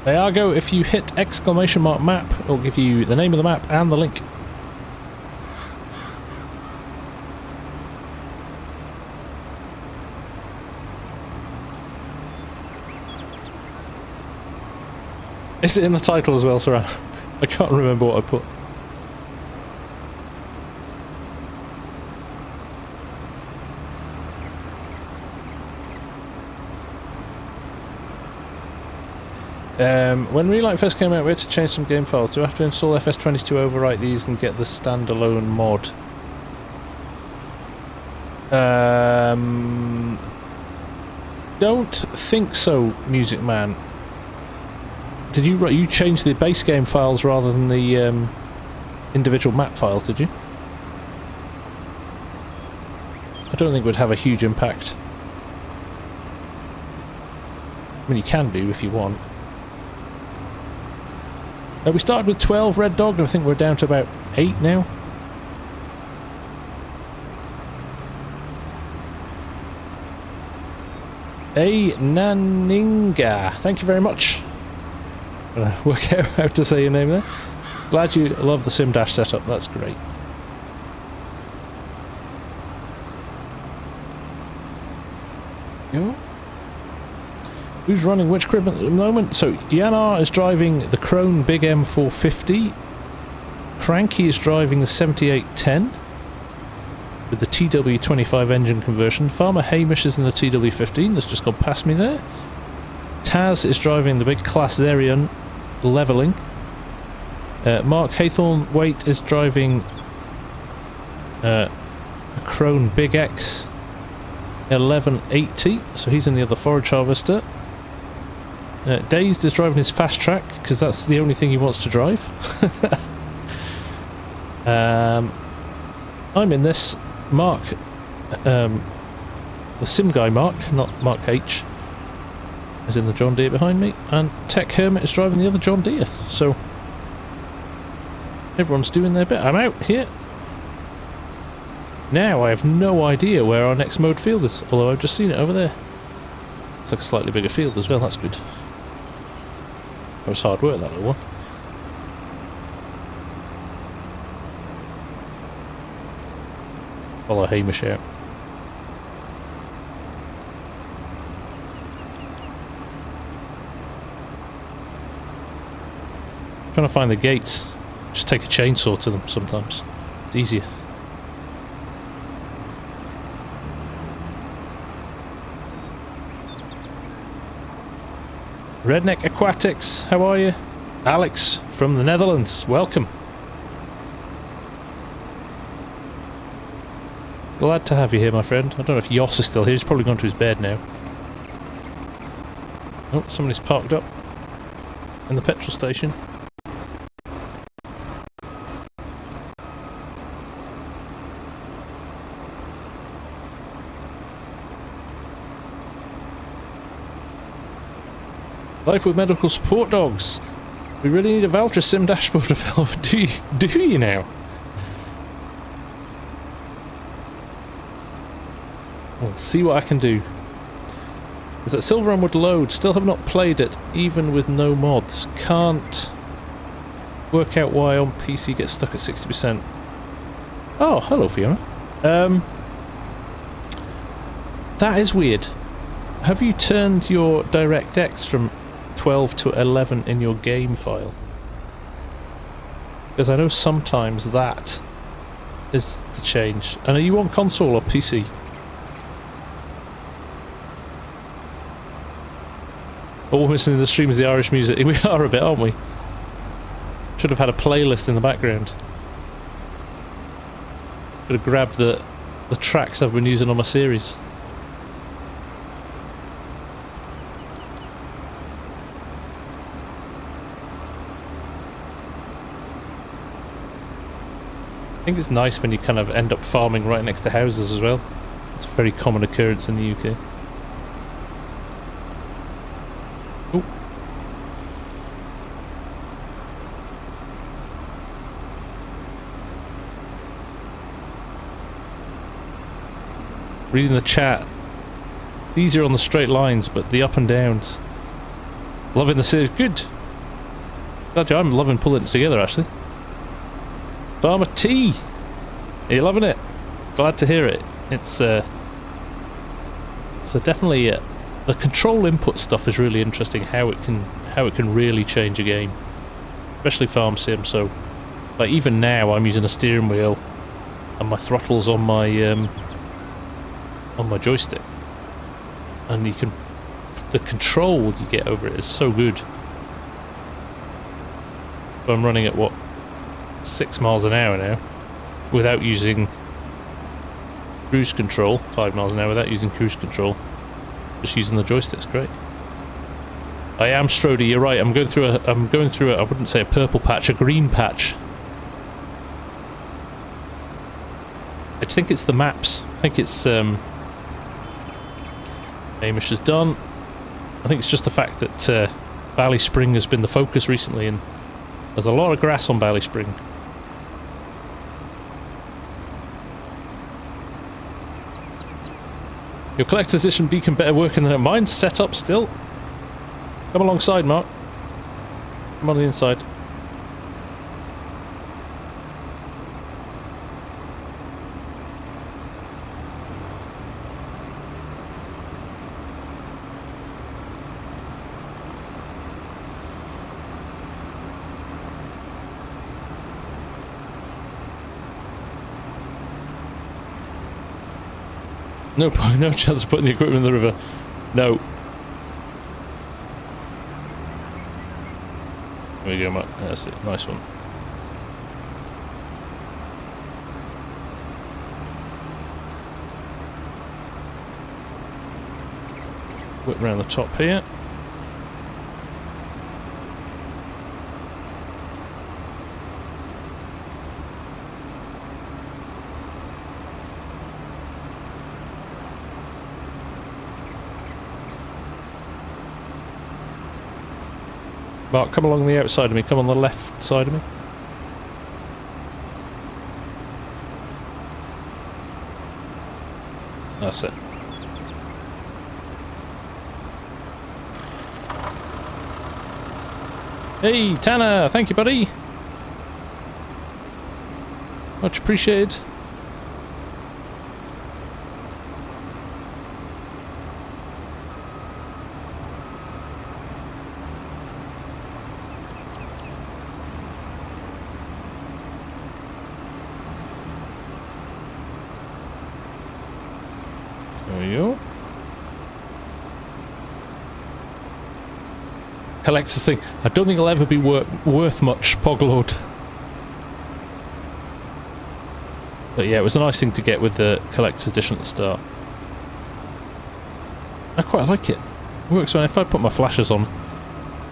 Iago, if you hit exclamation mark map, it'll give you the name of the map and the link. Is it in the title as well, Saran? I can't remember what I put. When Relight first came out, we had to change some game files. Do I have to install FS22, overwrite these, and get the standalone mod? Don't think so, Music Man. Did you change the base game files rather than the individual map files, did you? I don't think it would have a huge impact. I mean, you can do if you want. We started with 12 Red Dog, and I think we're down to about 8 now. A Naninga. Thank you very much. Work out how to say your name there. Glad you love the Sim Dash setup. That's great. Yeah. Who's running which crib at the moment? So Yanar is driving the Krone Big M450. Cranky is driving the 7810 with the TW25 engine conversion. Farmer Hamish is in the TW15. That's just gone past me there. Taz is driving the big Class Zerion levelling. Mark Haythornwaite is driving a Krone Big X 1180, so he's in the other forage harvester. Dazed is driving his fast track because that's the only thing he wants to drive. I'm in this. Mark, the Sim Guy Mark, not Mark H, is in the John Deere behind me, and Tech Hermit is driving the other John Deere, so everyone's doing their bit. I'm out here. Now I have no idea where our next mowed field is, although I've just seen it over there. It's like a slightly bigger field as well, that's good. That was hard work, that little one. Follow Hamish out. Trying to find the gates. Just take a chainsaw to them sometimes. It's easier. Redneck Aquatics, how are you? Alex from the Netherlands, welcome. Glad to have you here, my friend. I don't know if Yoss is still here. He's probably gone to his bed now. Oh, somebody's parked up in the petrol station. Life with medical support dogs. We really need a Valtra Sim dashboard developer. Do you now? I'll see what I can do. Is that Silverhand would load? Still have not played it, even with no mods. Can't work out why on PC gets stuck at 60%. Oh, hello Fiona. That is weird. Have you turned your DirectX from 12 to 11 in your game file? Because I know sometimes that is the change. And are you on console or PC? All we're missing in the stream is the Irish music. We are a bit, aren't we? Should have had a playlist in the background. Could have grabbed the tracks I've been using on my series. I think it's nice when you kind of end up farming right next to houses as well. It's a very common occurrence in the UK. Ooh. Reading the chat. It's easier on the straight lines, but the up and downs. Loving the series. Good. Glad you. I'm loving pulling it together actually. Farmer T. Are you loving it? Glad to hear it. It's definitely the control input stuff is really interesting. How it can really change a game, especially FarmSim. So, like even now, I'm using a steering wheel, and my throttle's on my joystick, and the control you get over it is so good. So I'm running at what, 6 miles an hour now, without using cruise control. 5 miles an hour without using cruise control. Just using the joystick's great. I am Strody, you're right. I'm going through a I wouldn't say a purple patch, a green patch. I think it's the maps. I think it's Amish is done. I think it's just the fact that Ballyspring has been the focus recently, and there's a lot of grass on Ballyspring. Your collector's edition beacon better working than mine's set up still. Come alongside, Mark. Come on the inside. No point, no chance of putting the equipment in the river. No. There we go, Matt. That's it. Nice one. Whip around the top here. Mark, come along the outside of me. Come on the left side of me. That's it. Hey, Tanner! Thank you, buddy! Much appreciated. There we go. Collector's thing. I don't think it'll ever be worth much, Poglord. But yeah, it was a nice thing to get with the collector's edition at the start. I quite like it. It works when if I put my flashes on.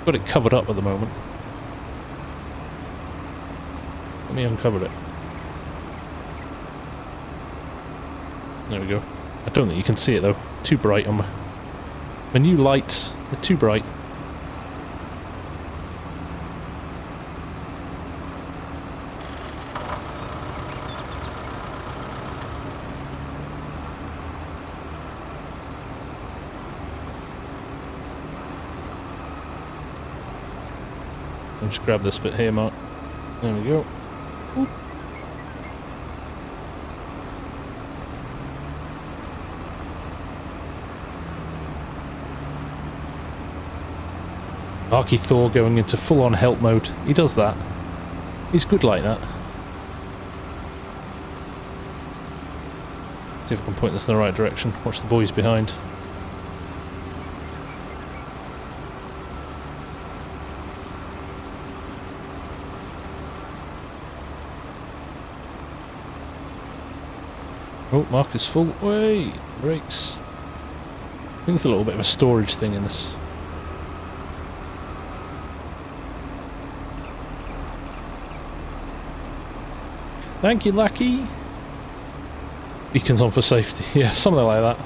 Got it covered up at the moment. Let me uncover it. There we go. I don't think you can see it though. Too bright on my new lights. They're too bright. I'll just grab this bit here, Mark. There we go. Ooh. Arky Thor going into full-on help mode. He does that. He's good like that. See if I can point this in the right direction. Watch the boys behind. Oh, Mark is full. Way brakes. I think it's a little bit of a storage thing in this. Thank you, Lucky. Beacons on for safety. Yeah, something like that.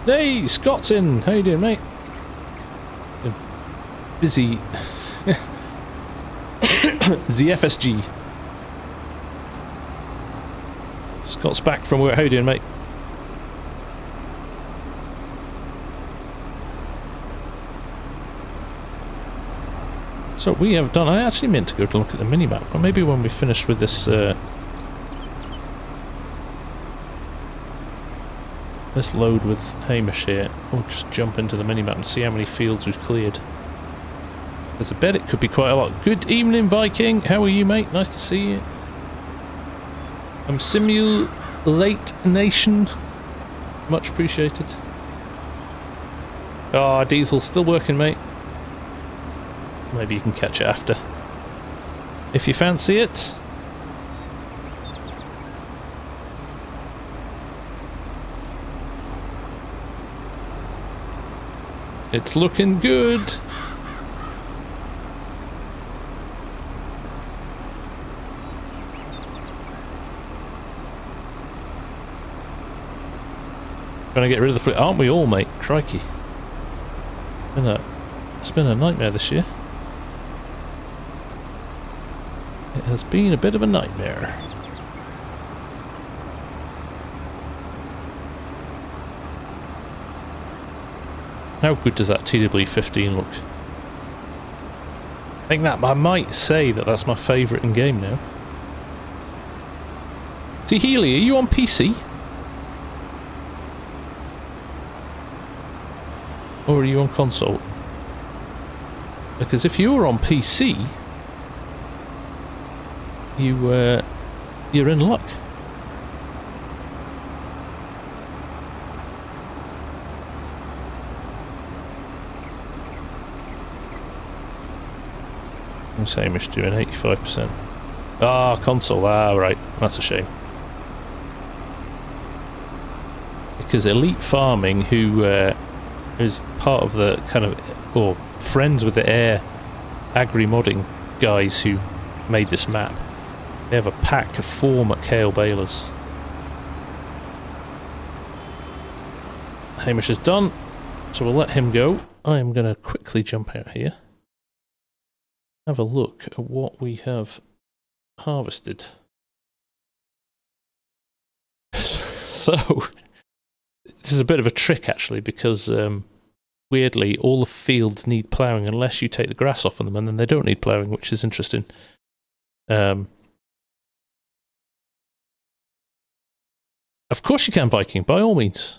Hey, Scott's in. How you doing, mate? Busy. The FSG. Scott's back from work. How you doing, mate? So we have done. I actually meant to go to look at the minimap, but maybe when we finish with this this load with Hamish here, we'll just jump into the minimap and see how many fields we've cleared. There's a bet it could be quite a lot. Good evening, Viking. How are you, mate? Nice to see you. I'm Simulate Nation. Much appreciated. Ah, Diesel's still working, mate. Maybe you can catch it after, if you fancy it. It's looking good. Trying to get rid of the fleet, aren't we all, mate? Crikey. It's been a nightmare this year. has been a bit of a nightmare. How good does that TW15 look? I think that I might say that that's my favourite in game now. See, Healy, are you on PC? Or are you on console? Because if you're on PC, you're in luck. Samish doing 85%. Ah, console. Ah, right. That's a shame. Because Elite Farming, who is part of the kind of, or friends with the Air agri-modding guys who made this map, they have a pack of 4 McHale balers. Hamish is done, so we'll let him go. I am going to quickly jump out here. Have a look at what we have harvested. So, this is a bit of a trick actually, because weirdly all the fields need ploughing unless you take the grass off of them, and then they don't need ploughing, which is interesting. Of course you can, Viking, by all means.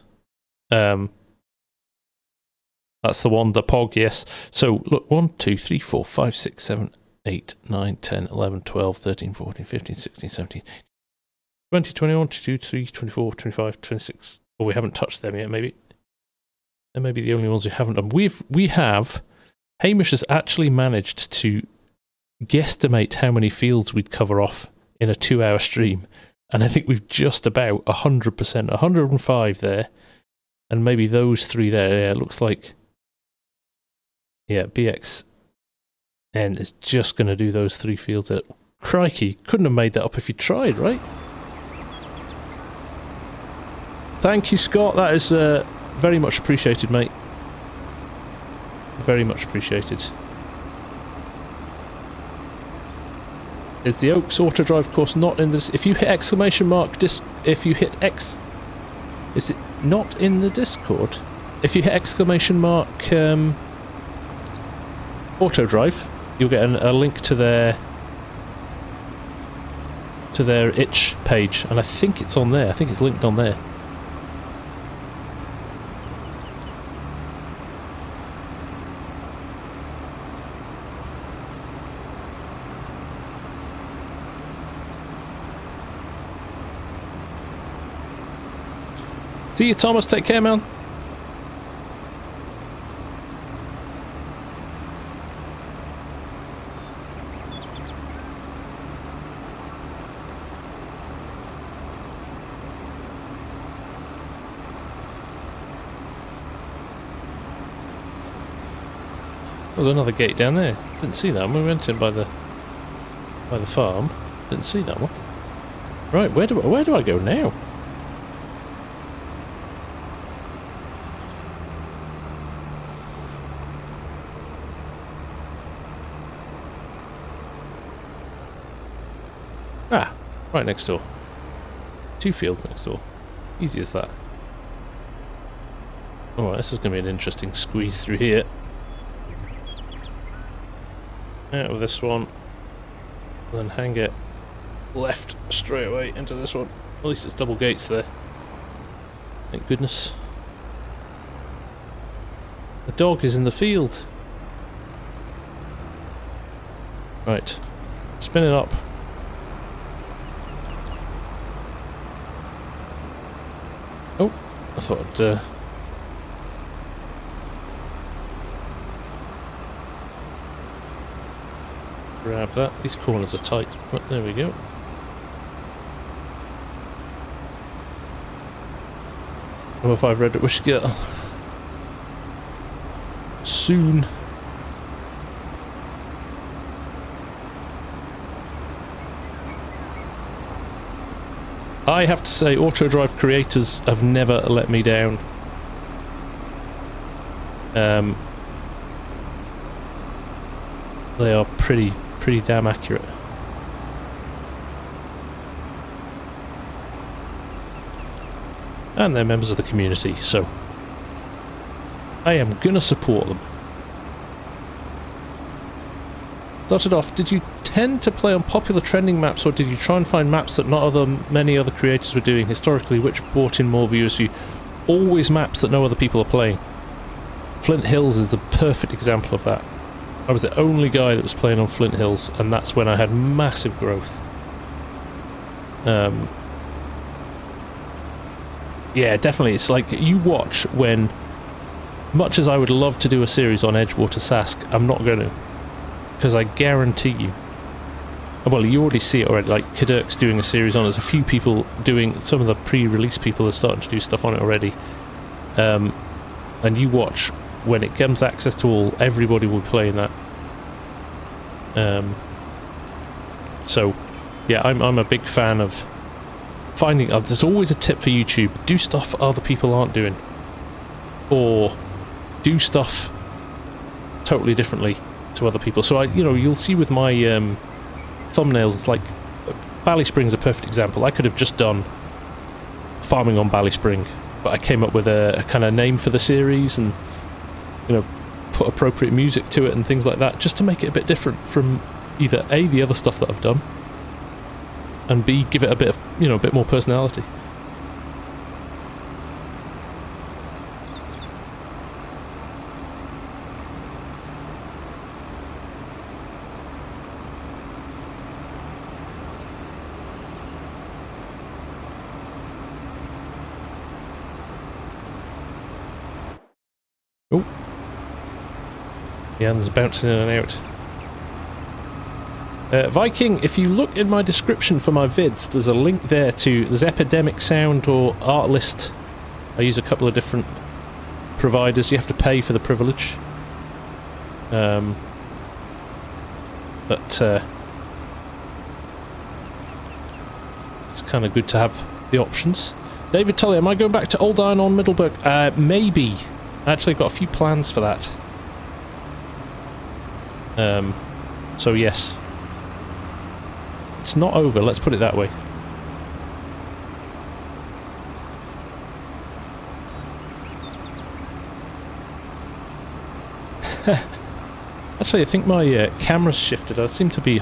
That's the one, the POG, yes. So, look, 1, 2, 3, 4, 5, 6, 7, 8, 9, 10, 11, 12, 13, 14, 15, 16, 17, 20, 21, 22, 23, 24, 25, 26. Well, we haven't touched them yet, maybe. They may be the only ones we haven't done. We have... Hamish has actually managed to guesstimate how many fields we'd cover off in a 2-hour stream. And I think we've just about 100%, 105 there. And maybe those 3 there, yeah, it looks like... Yeah, BXN is just going to do those 3 fields there. Crikey, couldn't have made that up if you tried, right? Thank you, Scott. That is very much appreciated, mate. Very much appreciated. Is the Oaks Auto Drive course not in this? If you hit exclamation mark, if you hit X... Is it not in the Discord? If you hit exclamation mark... Auto Drive, you'll get a link to their itch page, and I think it's on there. I think it's linked on there. See you, Thomas. Take care, man. There's another gate down there. Didn't see that one. We went in by the farm. Didn't see that one. Right, where do I go now? Ah, right next door. 2 fields next door. Easy as that. Alright, this is going to be an interesting squeeze through here. Out of this one, then hang it left straight away into this one. At least it's double gates there. Thank goodness. The dog is in the field. Right, spin it up. Oh, I thought I'd grab that. These corners are tight, but there we go. Oh, if I've read it, we should get soon. I have to say, Auto Drive creators have never let me down. They are pretty damn accurate. and they're members of the community, so I am gonna support them. Started off, did you tend to play on popular trending maps, or did you try and find maps that many other creators were doing historically, which brought in more viewers for you? Always maps that no other people are playing. Flint Hills is the perfect example of that. I was the only guy that was playing on Flint Hills, and that's when I had massive growth. Yeah, definitely. It's like, you watch when, much as I would love to do a series on Edgewater Sask, I'm not going to. Because I guarantee you, well, you already see it already, like Kadurk's doing a series on it. There's a few people doing, some of the pre-release people are starting to do stuff on it already. And you watch, when it comes access to all, everybody will be playing that. So, yeah, I'm a big fan of finding, there's always a tip for YouTube: do stuff other people aren't doing. Or do stuff totally differently to other people. So you'll see with my thumbnails, it's like Ballyspring's a perfect example. I could have just done farming on Ballyspring, but I came up with a kind of name for the series, and put appropriate music to it and things like that, just to make it a bit different from either A, the other stuff that I've done, and B, give it a bit of a bit more personality. Oh. Yeah, and there's bouncing in and out. Viking, if you look in my description for my vids, there's a link there to, there's Epidemic Sound or Artlist. I use a couple of different providers. You have to pay for the privilege. But it's kind of good to have the options. David Tully, am I going back to Old Iron on Middleburg? Maybe. Actually, I've got a few plans for that. So yes. It's not over, let's put it that way. Actually, I think my camera's shifted. I seem to be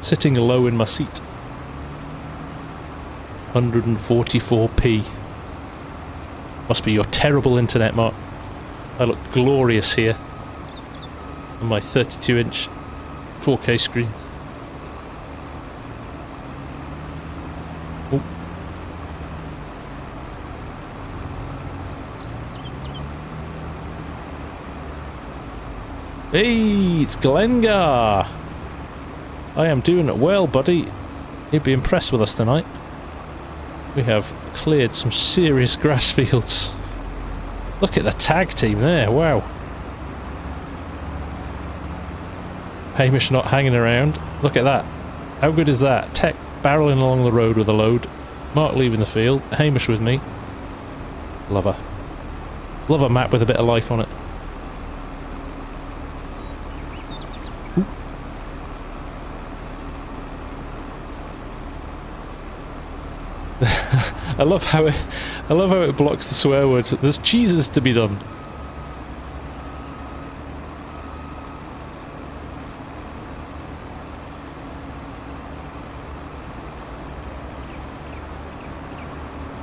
sitting low in my seat. 144p. Must be your terrible internet, Mark. I look glorious here on my 32-inch 4K screen. Oh. Hey, it's Glengar! I am doing well, buddy. You'd be impressed with us tonight. We have cleared some serious grass fields. Look at the tag team there, wow. Hamish not hanging around. Look at that. How good is that? Tech barreling along the road with a load. Mark leaving the field. Hamish with me. Love her. Love a map with a bit of life on it. Ooh. I love how it blocks the swear words. There's cheeses to be done.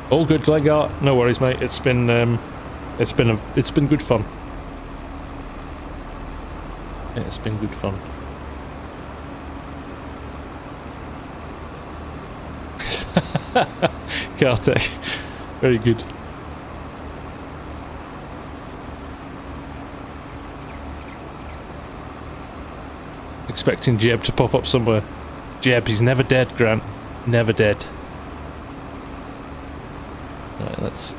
All good, Glengar. No worries, mate. It's been good fun. It's been good fun. Kartek. Very good. Expecting Jeb to pop up somewhere. Jeb, he's never dead, Grant. Never dead. Right, let's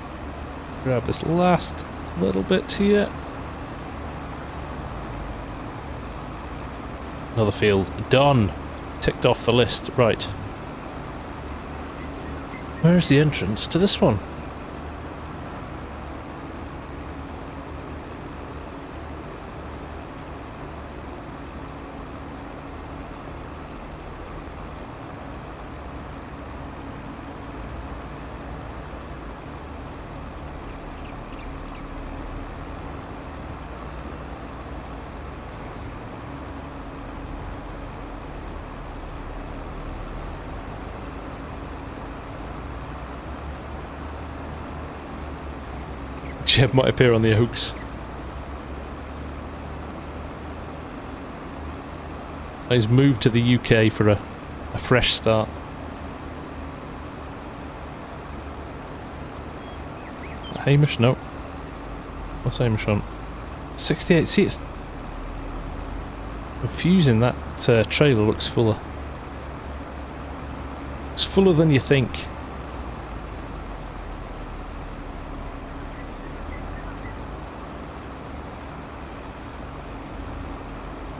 grab this last little bit here. Another field. Done. Ticked off the list. Right. Where's the entrance to this one? Jeb might appear on the Oaks. He's moved to the UK for a fresh start. Hamish? No. What's Hamish on? 68. See, it's confusing. That trailer looks fuller. It's fuller than you think.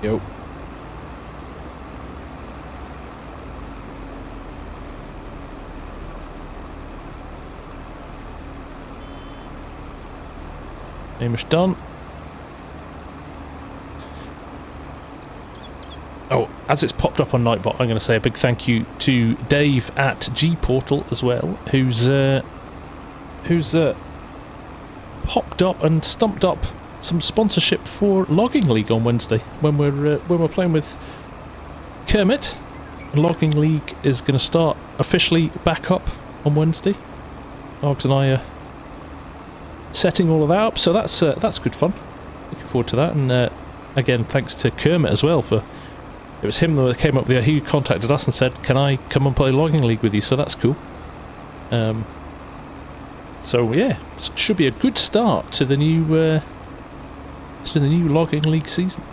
Yo. Hamish done. Oh, as it's popped up on Nightbot, I'm going to say a big thank you to Dave at GPortal as well, who's popped up and stumped up some sponsorship for Logging League on Wednesday when we're playing with Kermit. Logging League is going to start officially back up on Wednesday. Args and I are setting all of that up, so that's good fun. Looking forward to that, and again, thanks to Kermit as well for. It was him that came up there. He contacted us and said, "Can I come and play Logging League with you?" So that's cool. So yeah, should be a good start to the new Logging League season.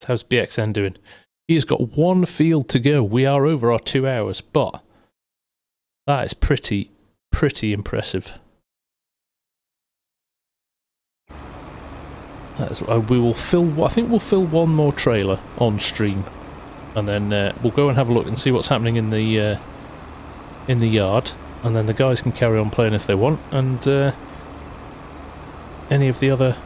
How's BXN doing? He's got one field to go. We are over our 2 hours, but that is pretty impressive. We will fill. I think we'll fill one more trailer on stream, and then we'll go and have a look and see what's happening in the yard, and then the guys can carry on playing if they want, and any of the other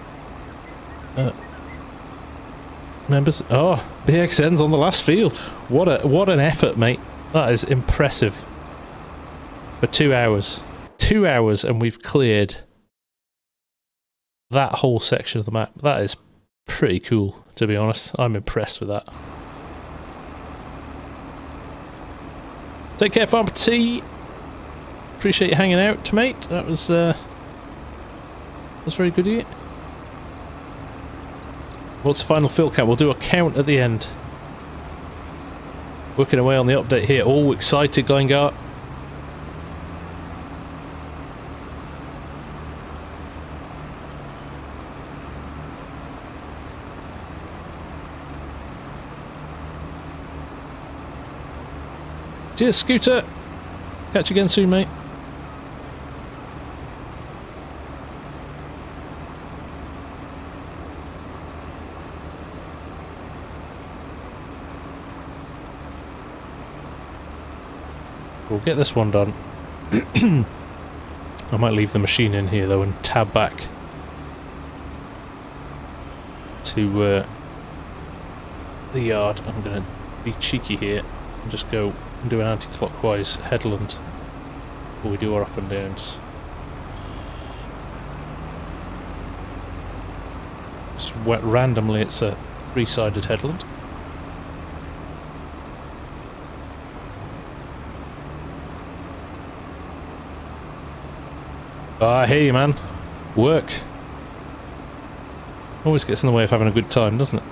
members. Oh, BXN's on the last field. What an effort, mate! That is impressive. For 2 hours, 2 hours, and we've cleared that whole section of the map. That is pretty cool, to be honest. I'm impressed with that. Take care, Farmer T. Appreciate you hanging out, mate. That was very good of you. What's the final fill count? We'll do a count at the end. Working away on the update here. All excited, Glengart. Cheers, Scooter. Catch you again soon, mate. We'll get this one done. I might leave the machine in here though and tab back to the yard. I'm going to be cheeky here and just go and do an anti-clockwise headland before we do our up and downs. Just randomly, it's a three-sided headland. I hear you, man. Work always gets in the way of having a good time, doesn't it?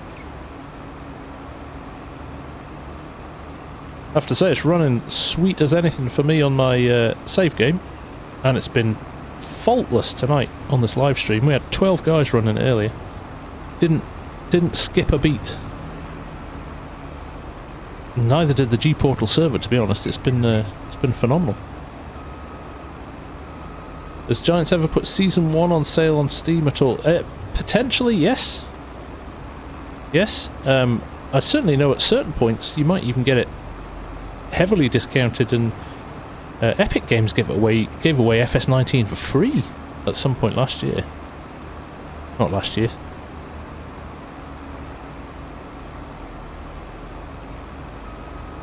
I have to say, it's running sweet as anything for me on my save game, and it's been faultless tonight on this live stream. We had 12 guys running it earlier. Didn't skip a beat. Neither did the G-Portal server, to be honest. It's been phenomenal. Has Giants ever put Season 1 on sale on Steam at all? Potentially, yes. Yes. I certainly know at certain points you might even get it heavily discounted, and Epic Games gave away FS19 for free at some point last year. Not last year.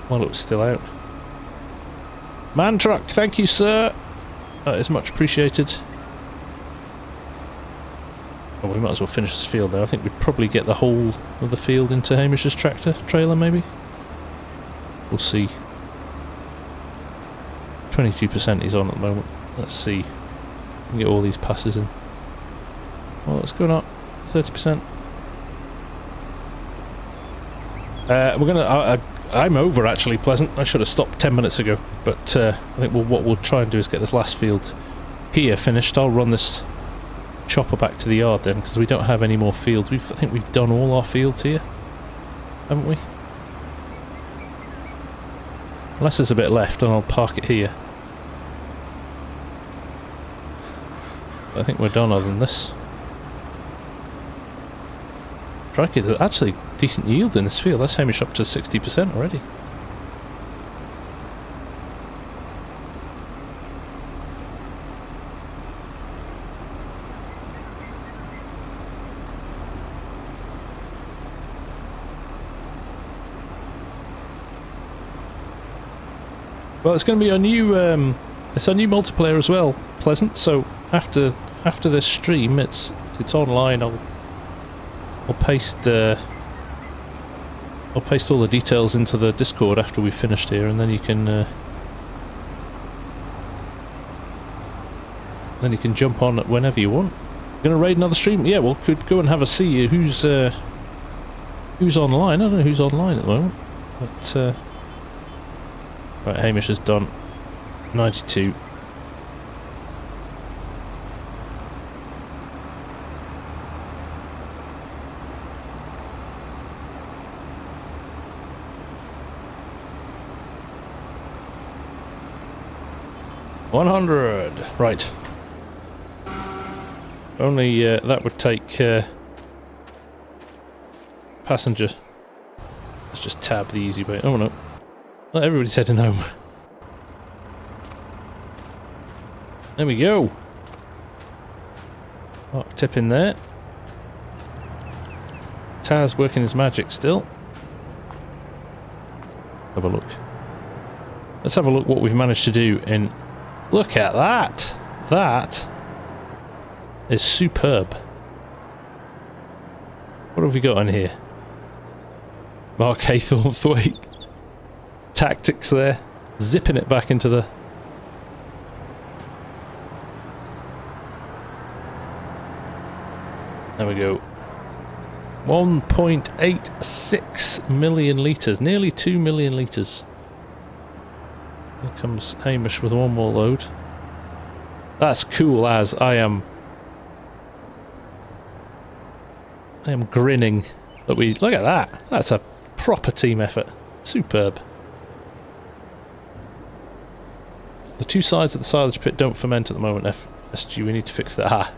While it was still out. Man Truck, thank you, sir. That is much appreciated. Oh, we might as well finish this field there. I think we'd probably get the whole of the field into Hamish's trailer, maybe. We'll see. 22% he's on at the moment. Let's see. Get all these passes in. Well, it's going up 30%. We're gonna. I'm over actually, Pleasant. I should have stopped 10 minutes ago, but I think what we'll try and do is get this last field here finished. I'll run this chopper back to the yard then, because we don't have any more fields. I think we've done all our fields here, haven't we? Unless there's a bit left, and I'll park it here. I think we're done other than this. Crikey, there's actually decent yield in this field. That's Hamish up to 60% already. Well, it's going to be a new, it's a new multiplayer as well, Pleasant. So after this stream, it's online. I'll paste all the details into the Discord after we've finished here, and then you can jump on it whenever you want. Gonna raid another stream? Yeah, well, could go and have a see who's online. I don't know who's online at the moment, but right, Hamish has done 92. $100. Right. Only that would take passenger. Let's just tab the easy way. Oh no. Well, everybody's heading home. There we go. Oh, tip in there. Taz working his magic still. Have a look. Let's have a look what we've managed to do in... Look at that! That is superb. What have we got in here? Mark Haythornthwaite tactics there. Zipping it back into the... There we go. 1.86 million litres. Nearly 2 million litres. Here comes Hamish with one more load. That's cool as I am grinning that we... Look at that! That's a proper team effort. Superb. The two sides of the silage pit don't ferment at the moment, FSG. We need to fix that. Ah.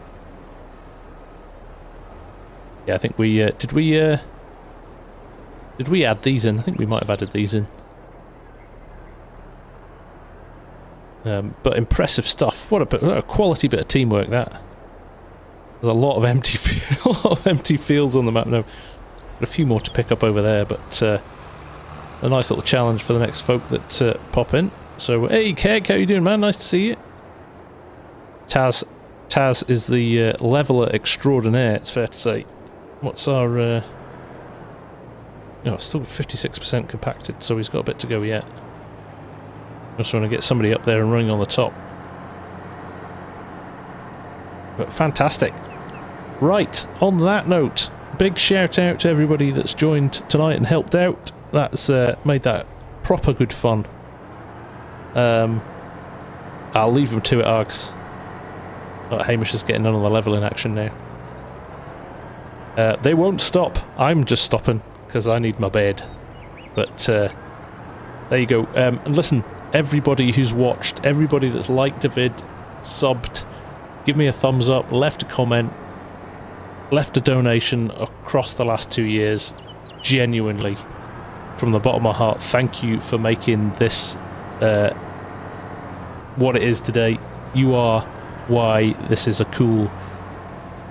Yeah, I think we... Did we add these in? I think we might have added these in. But impressive stuff. What a quality bit of teamwork that. There's a lot of empty fields on the map now. Got a few more to pick up over there, but a nice little challenge for the next folk that pop in. So, hey Keg, how you doing, man? Nice to see you. Taz is the leveller extraordinaire, it's fair to say. What's our... Oh, still 56% compacted, so he's got a bit to go yet. Just want to get somebody up there and running on the top. But fantastic. Right, on that note, big shout out to everybody that's joined tonight and helped out. That's made that proper good fun. I'll leave them to it, Args. Oh, Hamish is getting on the level in action now. They won't stop. I'm just stopping because I need my bed. But there you go. And listen, everybody who's watched, everybody that's liked the vid, subbed, give me a thumbs up, left a comment, left a donation across the last 2 years. Genuinely, from the bottom of my heart, thank you for making this what it is today. You are why this is a cool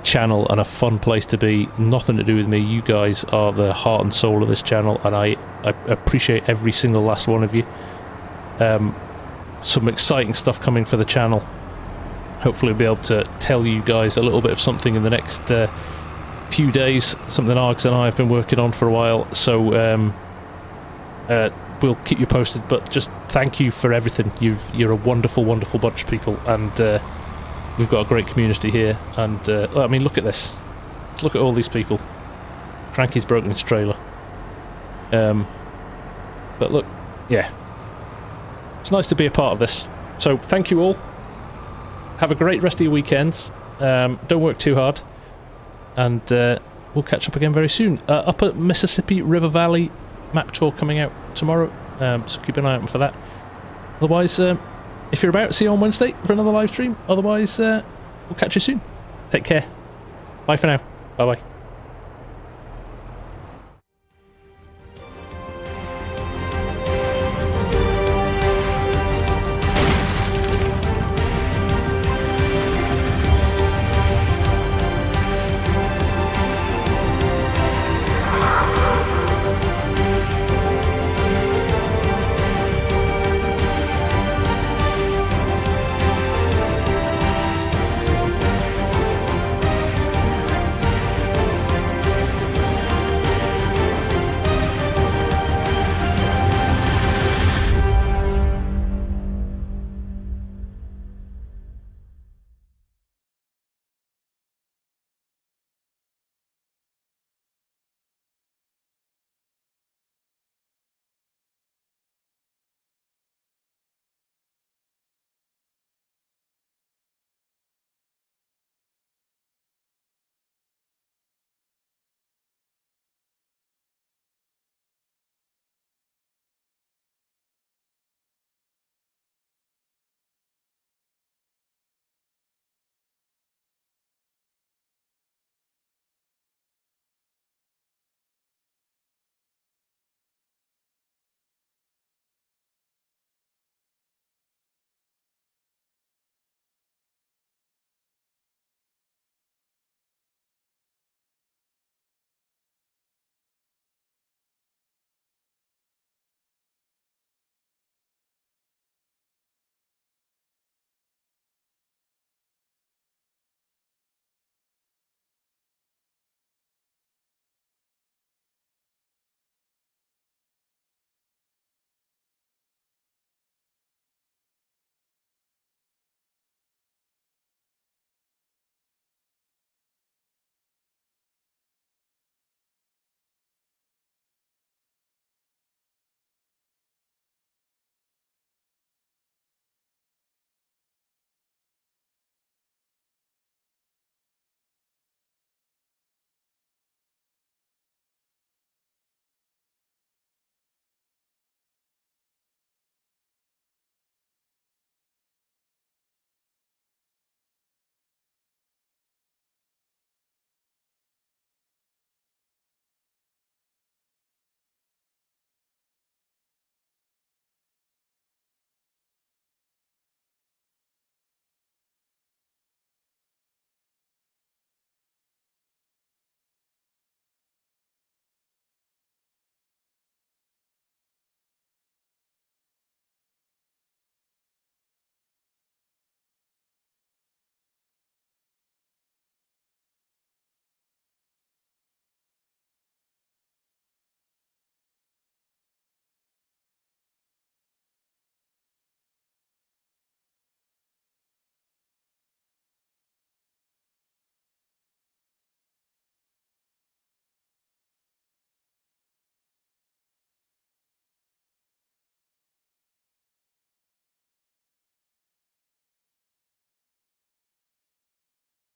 channel and a fun place to be. Nothing to do with me. You guys are the heart and soul of this channel, and I appreciate every single last one of you. Some exciting stuff coming for the channel. Hopefully we'll be able to tell you guys a little bit of something in the next few days, something Args and I have been working on for a while, so we'll keep you posted. But just thank you for everything. You're a wonderful, wonderful bunch of people, and we've got a great community here. And I mean, look at this. Look at all these people. Cranky's broken his trailer. But look, yeah, it's nice to be a part of this. So thank you all. Have a great rest of your weekends. Don't work too hard, and we'll catch up again very soon. Upper Mississippi River Valley map tour coming out tomorrow, so keep an eye out for that. Otherwise, if you're about, see you on Wednesday for another live stream. Otherwise, we'll catch you soon. Take care. Bye for now. Bye bye.